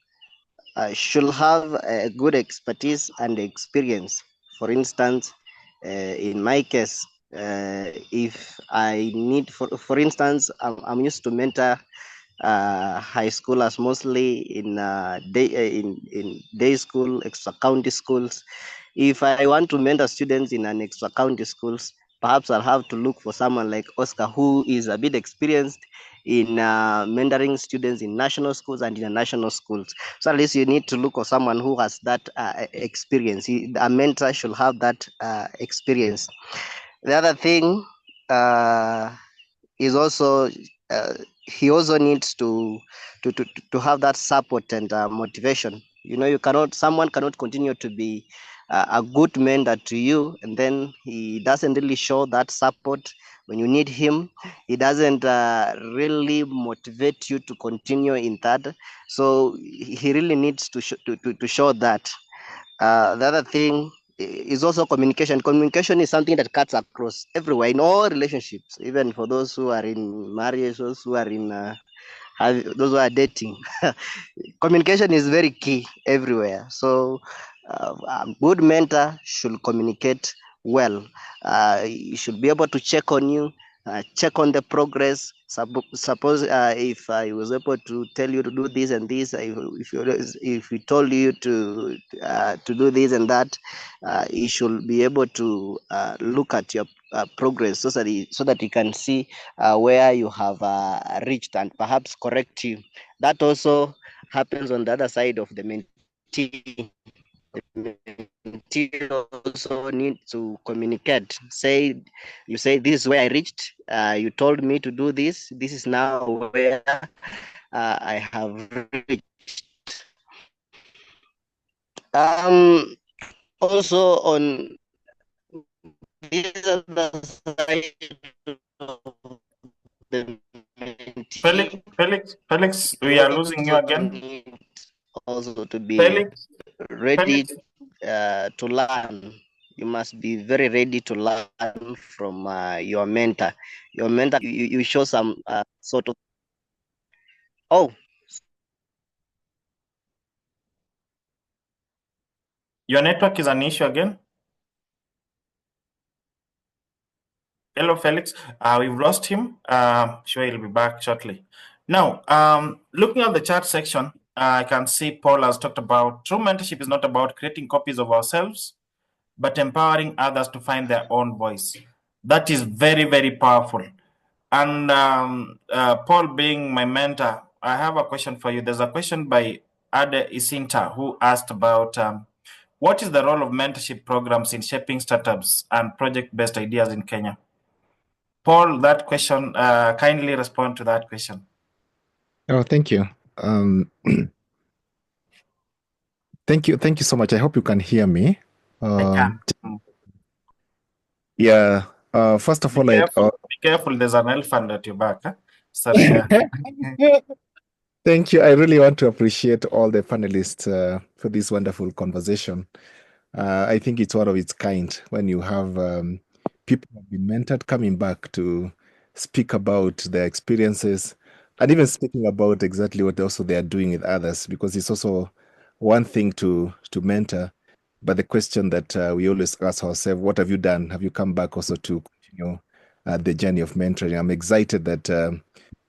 should have a good expertise and experience. For instance, in my case, if I need, for instance, I'm used to mentor high schoolers mostly in day school, extra county schools. If I want to mentor students in an extra county schools, perhaps I'll have to look for someone like Oscar, who is a bit experienced in mentoring students in national schools and international schools. So at least you need to look for someone who has that experience. A mentor should have that experience. The other thing is also he also needs to have that support and motivation. Someone cannot continue to be a good mentor to you, and then he doesn't really show that support when you need him. He doesn't really motivate you to continue in that. So he really needs to show that. The other thing is also communication. Communication is something that cuts across everywhere in all relationships, even for those who are in marriage, those who are in those who are dating. Communication is very key everywhere. So a good mentor should communicate well. You should be able to check on you, check on the progress. Suppose if I was able to tell you to do this and this, if we told you to do this and that, you should be able to look at your progress so that you can see where you have reached and perhaps correct you. That also happens on the other side of the mentee. The mentee also need to communicate. You say, this is where I reached. You told me to do this. This is now where I have reached. also on this other side of the mentee, Felix, we you are losing you also again. need also to be Felix, ready Felix, to learn. You must be very ready to learn from your mentor. Your mentor, you show some sort of, oh, your network is an issue again. Hello, Felix. We've lost him. Sure, he'll be back shortly. Now, looking at the chat section, I can see Paul has talked about true mentorship is not about creating copies of ourselves, but empowering others to find their own voice. That is very, very powerful. And Paul, being my mentor, I have a question for you. There's a question by Ade Isinta who asked about what is the role of mentorship programs in shaping startups and project-based ideas in Kenya? Paul, that question, kindly respond to that question. Oh, thank you. Thank you so much. I hope you can hear me. I can. Yeah. First of all, Be careful. There's an elephant at your back. Huh? Sorry. Thank you. I really want to appreciate all the panelists for this wonderful conversation. I think it's one of its kind when you have people who have been mentored coming back to speak about their experiences and even speaking about exactly what also they are doing with others, because it's also one thing to mentor, but the question that we always ask ourselves, what have you done? Have you come back also to continue the journey of mentoring? I'm excited that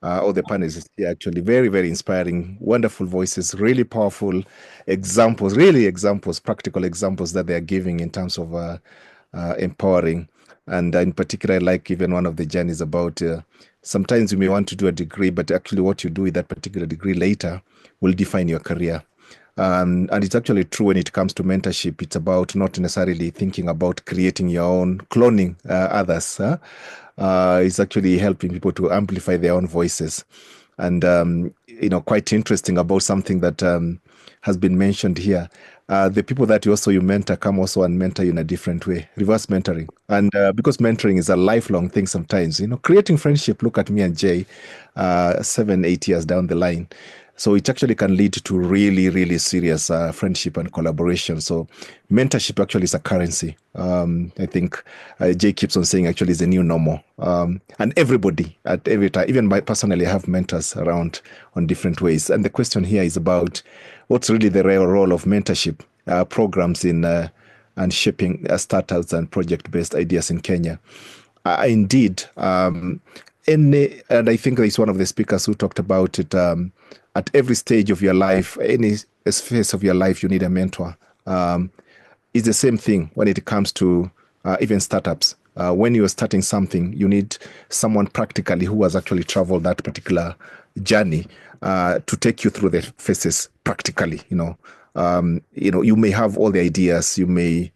all the panelists here actually very, very inspiring, wonderful voices, really powerful examples, practical examples that they're giving in terms of empowering. And in particular, I like even one of the journeys about sometimes you may want to do a degree, but actually what you do with that particular degree later will define your career. And it's actually true when it comes to mentorship. It's about not necessarily thinking about creating your own, cloning others. It's actually helping people to amplify their own voices. And, quite interesting about something that has been mentioned here. The people that you mentor come also and mentor you in a different way, reverse mentoring. And because mentoring is a lifelong thing sometimes, creating friendship, look at me and Jay, 7-8 years down the line. So it actually can lead to really, really serious friendship and collaboration. So mentorship actually is a currency. I think Jay keeps on saying actually is a new normal. And everybody at every time, even I personally have mentors around on different ways. And the question here is about what's really the real role of mentorship programs in and shaping startups and project-based ideas in Kenya. Indeed, and I think there's one of the speakers who talked about it. At every stage of your life, any phase of your life, you need a mentor. It's the same thing when it comes to even startups. When you're starting something, you need someone practically who has actually traveled that particular journey to take you through the phases practically. You may have all the ideas, you may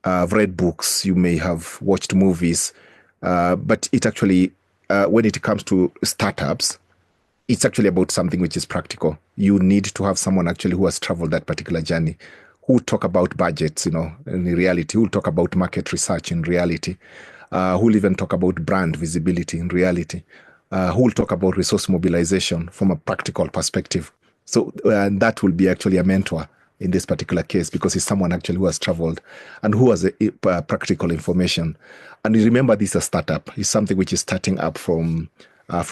have read books, you may have watched movies, but it actually, when it comes to startups, it's actually about something which is practical. You need to have someone actually who has traveled that particular journey, who will talk about budgets, in reality, who will talk about market research in reality, who will even talk about brand visibility in reality, who will talk about resource mobilization from a practical perspective. So that will be actually a mentor in this particular case, because he's someone actually who has traveled and who has practical information. And remember, this is a startup. It's something which is starting up from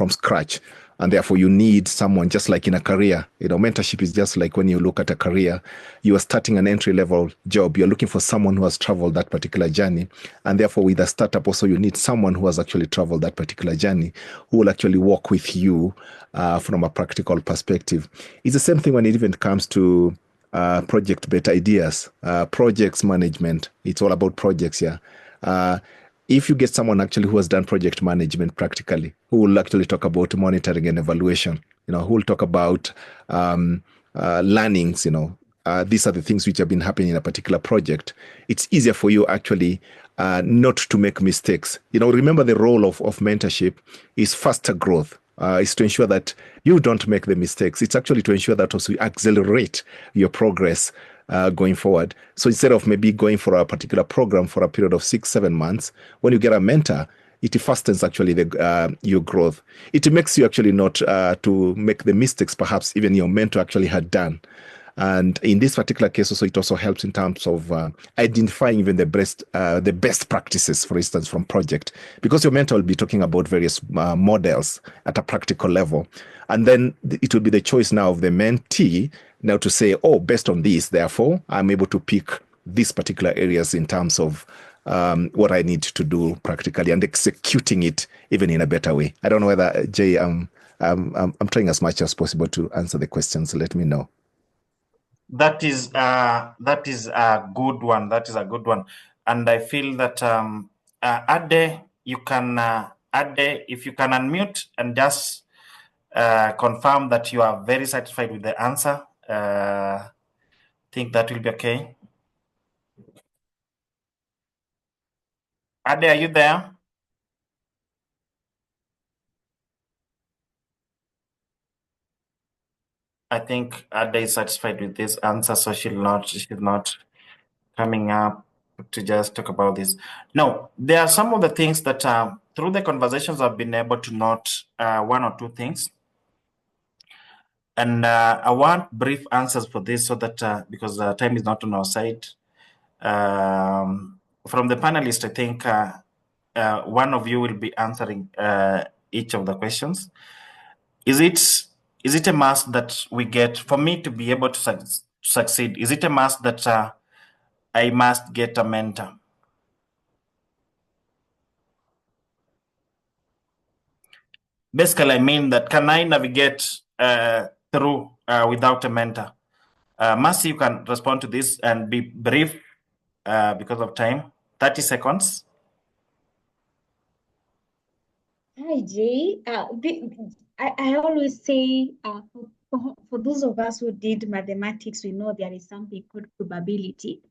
scratch. And therefore, you need someone, just like in a career. Mentorship is just like when you look at a career, you are starting an entry-level job. You're looking for someone who has traveled that particular journey. And therefore, with a startup also, you need someone who has actually traveled that particular journey, who will actually work with you from a practical perspective. It's the same thing when it even comes to project-based ideas, projects management. It's all about projects, yeah. If you get someone actually who has done project management practically, who will actually talk about monitoring and evaluation, who will talk about learnings, these are the things which have been happening in a particular project. It's easier for you actually not to make mistakes. Remember the role of mentorship is faster growth. Is to ensure that you don't make the mistakes. It's actually to ensure that also you accelerate your progress going forward. So instead of maybe going for a particular program for a period of 6-7 months, when you get a mentor, it fastens actually your growth. It makes you actually not to make the mistakes perhaps even your mentor actually had done. And in this particular case, also it also helps in terms of identifying even the best practices, for instance, from project, because your mentor will be talking about various models at a practical level, and then it will be the choice now of the mentee now to say, oh, based on this, therefore, I'm able to pick these particular areas in terms of what I need to do practically and executing it even in a better way. I don't know whether Jay, I'm trying as much as possible to answer the questions. Let me know. That is a good one. That is a good one, and I feel that Ade, you can Ade, if you can unmute and just confirm that you are very satisfied with the answer. Think that will be okay. Ade, are you there? I think Ade is satisfied with this answer, so she's not coming up to just talk about this. No, there are some of the things that through the conversations I've been able to note one or two things. And I want brief answers for this so that because time is not on our side. From the panelists, I think one of you will be answering each of the questions. Is it a must that we get, for me to be able to succeed, is it a must that I must get a mentor? Basically, I mean that can I navigate through without a mentor? Mercy, you can respond to this and be brief because of time. 30 seconds. Hi, Jay. I always say for those of us who did mathematics, we know there is something called probability.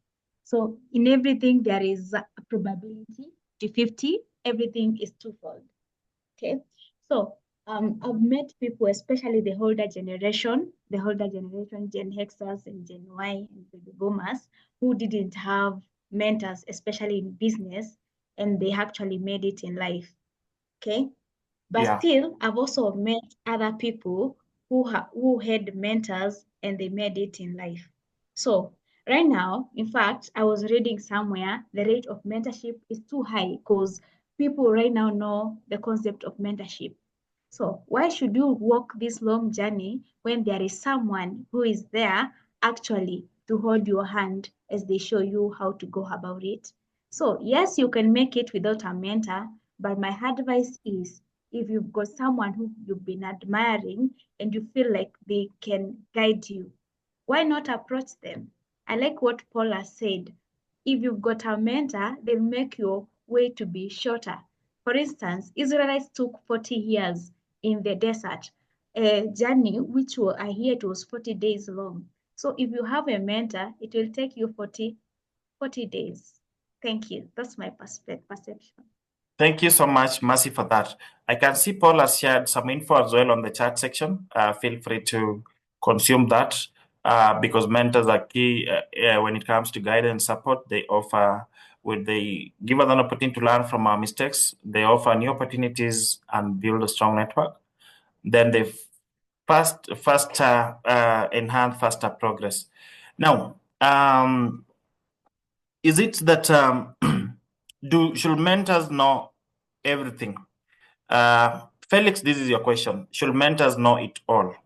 So in everything, there is a probability to 50. Everything is twofold. Okay. So I've met people, especially the older generation, Gen Xers and Gen Y and baby boomers, who didn't have mentors, especially in business, and they actually made it in life. Okay. But Yeah. still, I've also met other people who had mentors and they made it in life. So right now, in fact, I was reading somewhere the rate of mentorship is too high because people right now know the concept of mentorship. So why should you walk this long journey when there is someone who is there actually to hold your hand as they show you how to go about it? So yes, you can make it without a mentor, but my advice is if you've got someone who you've been admiring and you feel like they can guide you, why not approach them? I like what Paula said. If you've got a mentor, they'll make your way to be shorter. For instance, Israelites took 40 years in the desert, a journey which I hear it was 40 days long. So if you have a mentor, it will take you 40 days. Thank you. That's my perception. Thank you so much, Mercy, for that. I can see Paul has shared some info as well on the chat section. Feel free to consume that because mentors are key when it comes to guidance and support. They offer, when they give us an opportunity to learn from our mistakes, they offer new opportunities and build a strong network. Then they enhance faster progress. Now, is it that should mentors know everything? Felix, this is your question. Should mentors know it all?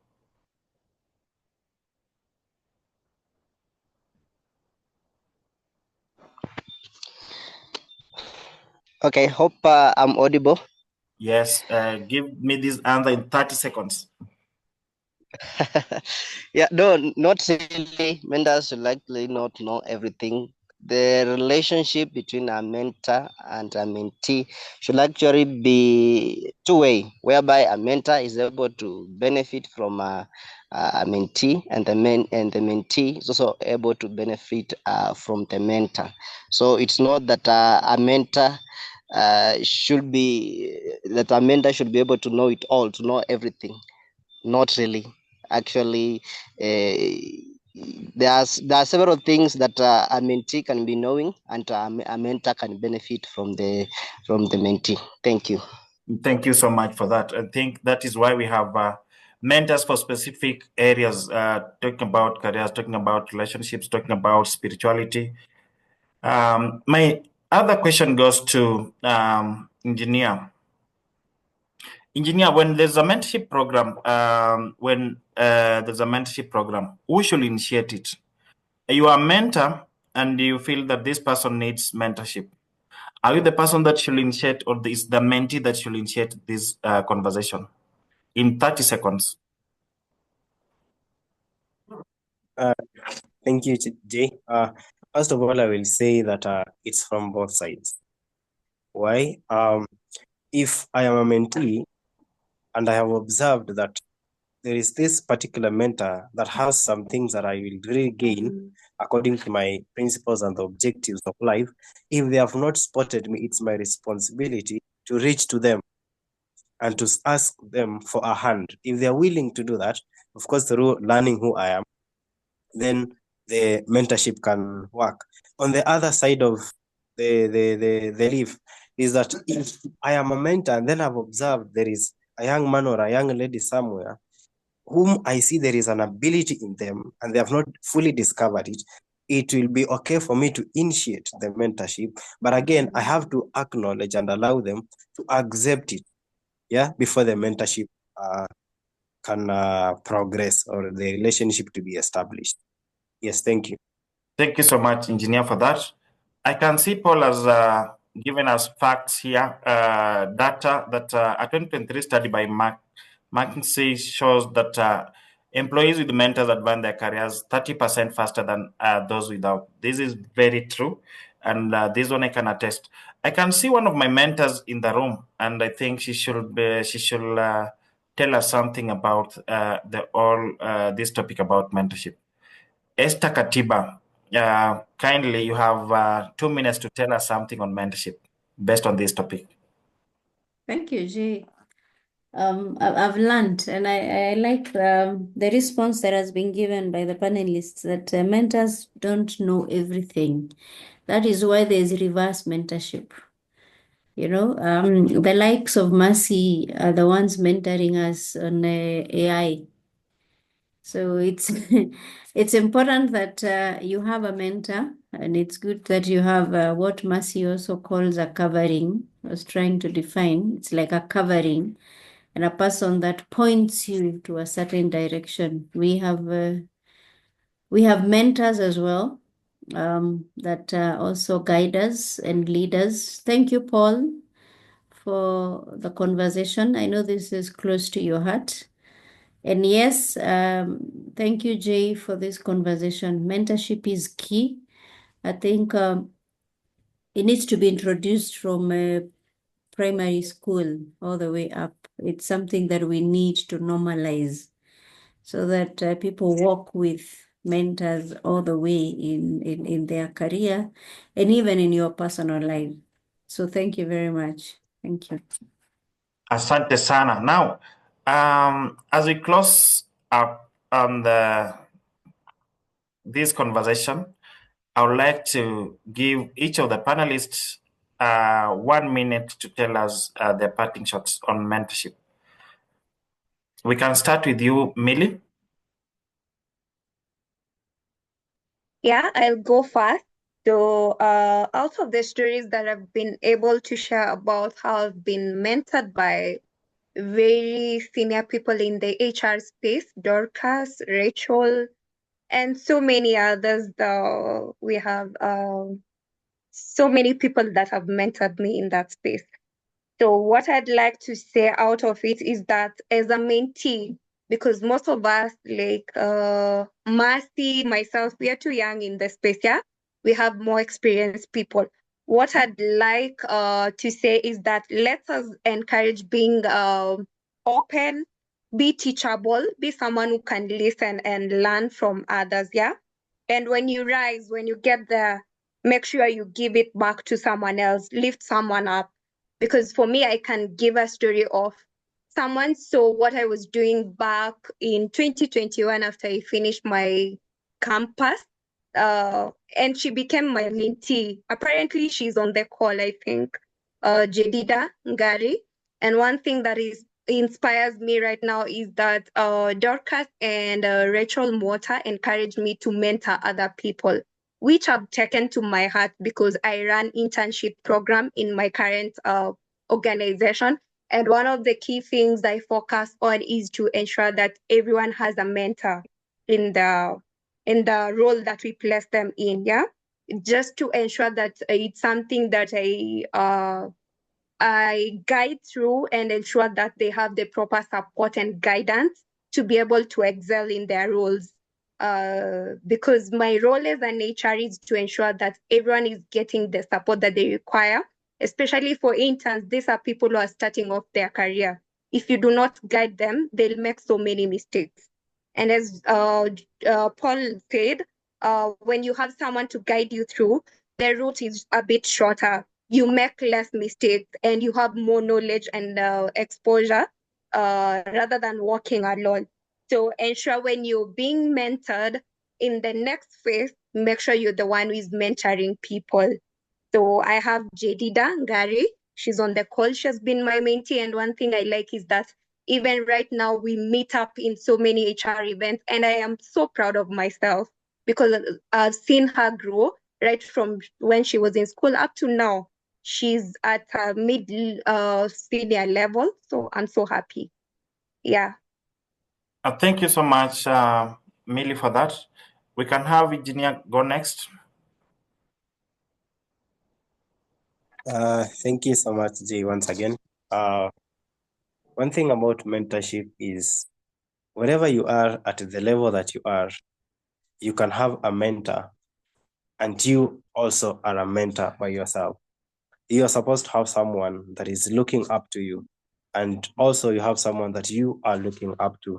Okay, hope I'm audible. Yes, give me this answer in 30 seconds. Yeah, no, not really. Mentors should likely not know everything. The relationship between a mentor and a mentee should actually be two-way, whereby a mentor is able to benefit from a mentee, and the mentee is also able to benefit from the mentor. So it's not that a mentor should be able to know it all, to know everything. Not really. Actually, there are several things that a mentee can be knowing, and a mentor can benefit from the mentee. Thank you. Thank you so much for that. I think that is why we have mentors for specific areas, talking about careers, talking about relationships, talking about spirituality. My other question goes to engineer. Engineer, when there's a mentorship program, who should initiate it? You are a mentor and you feel that this person needs mentorship. Are you the person that should initiate, or is the mentee that should initiate this conversation? In 30 seconds. Thank you, Jay. First of all, I will say that it's from both sides. Why? If I am a mentee and I have observed that there is this particular mentor that has some things that I will really gain according to my principles and the objectives of life, if they have not spotted me, it's my responsibility to reach to them and to ask them for a hand. If they are willing to do that, of course, through learning who I am, then the mentorship can work. On the other side of the leaf is that if I am a mentor and then I've observed there is a young man or a young lady somewhere whom I see there is an ability in them and they have not fully discovered it, it will be okay for me to initiate the mentorship. But again, I have to acknowledge and allow them to accept it, before the mentorship can progress or the relationship to be established. Yes, thank you. Thank you so much, engineer, for that. I can see Paul has given us facts here, data that a 2023 study by McKinsey shows that employees with mentors advance their careers 30% faster than those without. This is very true, and this one I can attest. I can see one of my mentors in the room, and I think she should tell us something about this topic about mentorship. Esther Katiba, kindly, you have 2 minutes to tell us something on mentorship based on this topic. Thank you, Jay. I've learned, and I like the response that has been given by the panelists, that mentors don't know everything. That is why there's reverse mentorship. You know, the likes of Mercy are the ones mentoring us on AI. So it's it's important that you have a mentor, and it's good that you have what Mercy also calls a covering. I was trying to define. It's like a covering, and a person that points you to a certain direction. We have mentors as well, that also guide us and lead us. Thank you, Paul, for the conversation. I know this is close to your heart. And yes, thank you, Jay, for this conversation. Mentorship is key. I think it needs to be introduced from primary school all the way up. It's something that we need to normalize so that people walk with mentors all the way in their career and even in your personal life. So thank you very much. Thank you. Asante sana. Now, as we close up on this conversation, I would like to give each of the panelists 1 minute to tell us their parting shots on mentorship. We can start with you, Millie. Yeah, I'll go first. So, out of the stories that I've been able to share about how I've been mentored by very senior people in the HR space, Dorcas, Rachel, and so many others. We have so many people that have mentored me in that space. So what I'd like to say out of it is that as a mentee, because most of us, like Marcy, myself, we are too young in the space, yeah? We have more experienced people. What I'd like to say is that let us encourage being open, be teachable, be someone who can listen and learn from others, yeah? And when you rise, when you get there, make sure you give it back to someone else, lift someone up. Because for me, I can give a story of someone saw what I was doing back in 2021 after I finished my campus. And she became my mentee. Apparently, she's on the call, I think, Jedida Ngari. And one thing that inspires me right now is that Dorcas and Rachel Mota encouraged me to mentor other people, which I've taken to my heart because I run internship program in my current organization. And one of the key things I focus on is to ensure that everyone has a mentor in the role that we place them in, yeah? Just to ensure that it's something that I guide through and ensure that they have the proper support and guidance to be able to excel in their roles. Because my role as an HR is to ensure that everyone is getting the support that they require, especially for interns. These are people who are starting off their career. If you do not guide them, they'll make so many mistakes. And as Paul said, when you have someone to guide you through, the route is a bit shorter. You make less mistakes and you have more knowledge and exposure rather than working alone. So ensure when you're being mentored in the next phase, make sure you're the one who is mentoring people. So I have Jedida Ngari. She's on the call. She has been my mentee. And one thing I like is that even right now, we meet up in so many HR events. And I am so proud of myself because I've seen her grow right from when she was in school up to now. She's at a mid senior level. So I'm so happy. Yeah. Thank you so much, Millie, for that. We can have Engineer go next. Thank you so much, Jay, once again. One thing about mentorship is wherever you are at the level that you are, you can have a mentor and you also are a mentor by yourself. You are supposed to have someone that is looking up to you, and also you have someone that you are looking up to.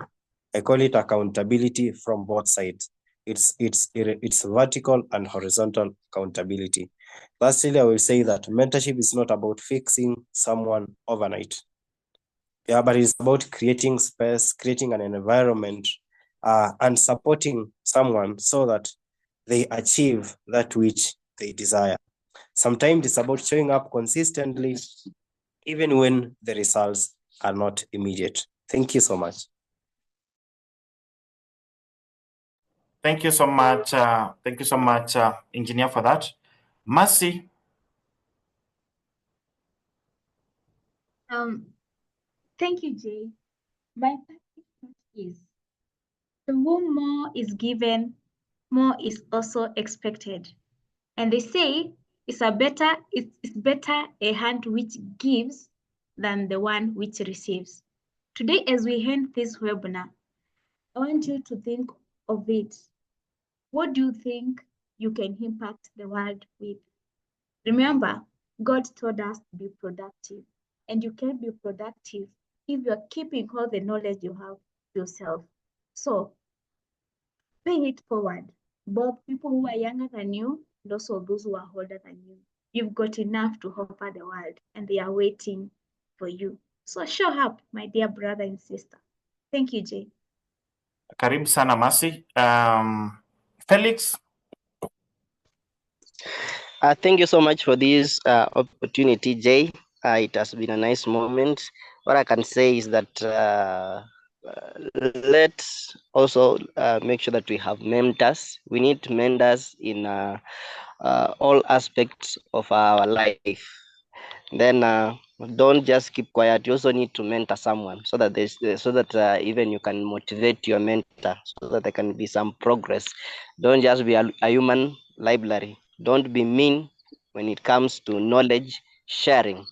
I call it accountability from both sides. It's vertical and horizontal accountability. Lastly, I will say that mentorship is not about fixing someone overnight. Yeah, but it's about creating space, creating an environment, and supporting someone so that they achieve that which they desire. Sometimes it's about showing up consistently, even when the results are not immediate. Thank you so much. Thank you so much. Engineer, for that. Mercy. Thank you, Jay. My perspective is to whom more is given, more is also expected. And they say it's better a hand which gives than the one which receives. Today, as we end this webinar, I want you to think of it. What do you think you can impact the world with? Remember, God told us to be productive, and you can be productive if you're keeping all the knowledge you have yourself. So, pay it forward, both people who are younger than you and also those who are older than you. You've got enough to offer the world, and they are waiting for you. So show up, my dear brother and sister. Thank you, Jay. Karibu sana, Mercy. Felix. Thank you so much for this opportunity, Jay. It has been a nice moment. What I can say is that let's also make sure that we have mentors. We need mentors in all aspects of our life. Then don't just keep quiet. You also need to mentor someone so that even you can motivate your mentor so that there can be some progress. Don't just be a human library. Don't be mean when it comes to knowledge sharing.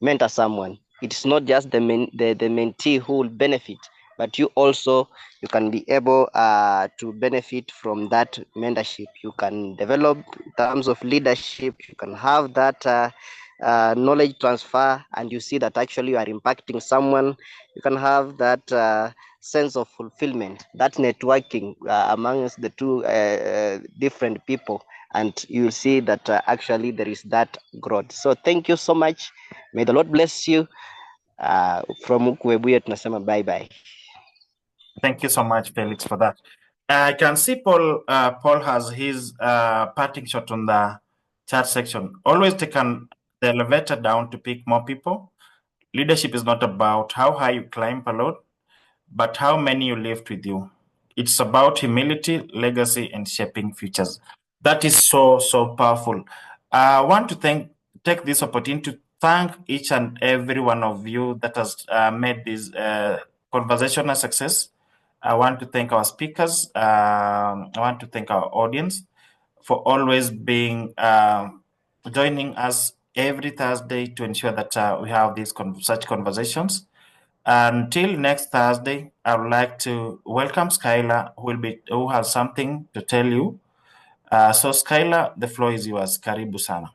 Mentor someone. It's not just the mentee who will benefit, but you also you can be able to benefit from that mentorship. You can develop in terms of leadership. You can have that knowledge transfer, and you see that actually you are impacting someone. You can have that sense of fulfillment, that networking amongst the two different people, and you'll see that actually there is that growth. So thank you so much. May the Lord bless you. From Ukwebuye tunasema bye bye. Thank you so much, Felix, for that. I can see Paul has his parting shot on the chat section. Always take the elevator down to pick more people. Leadership is not about how high you climb a lot, but how many you lift with you. It's about humility, legacy, and shaping futures. That is so powerful. I want to take this opportunity to thank each and every one of you that has made this conversation a success. I want to thank our speakers. I want to thank our audience for always being joining us every Thursday to ensure that we have these such conversations. Until next Thursday, I would like to welcome Skylar, who has something to tell you. So, Skylar, the floor is yours. Karibu sana.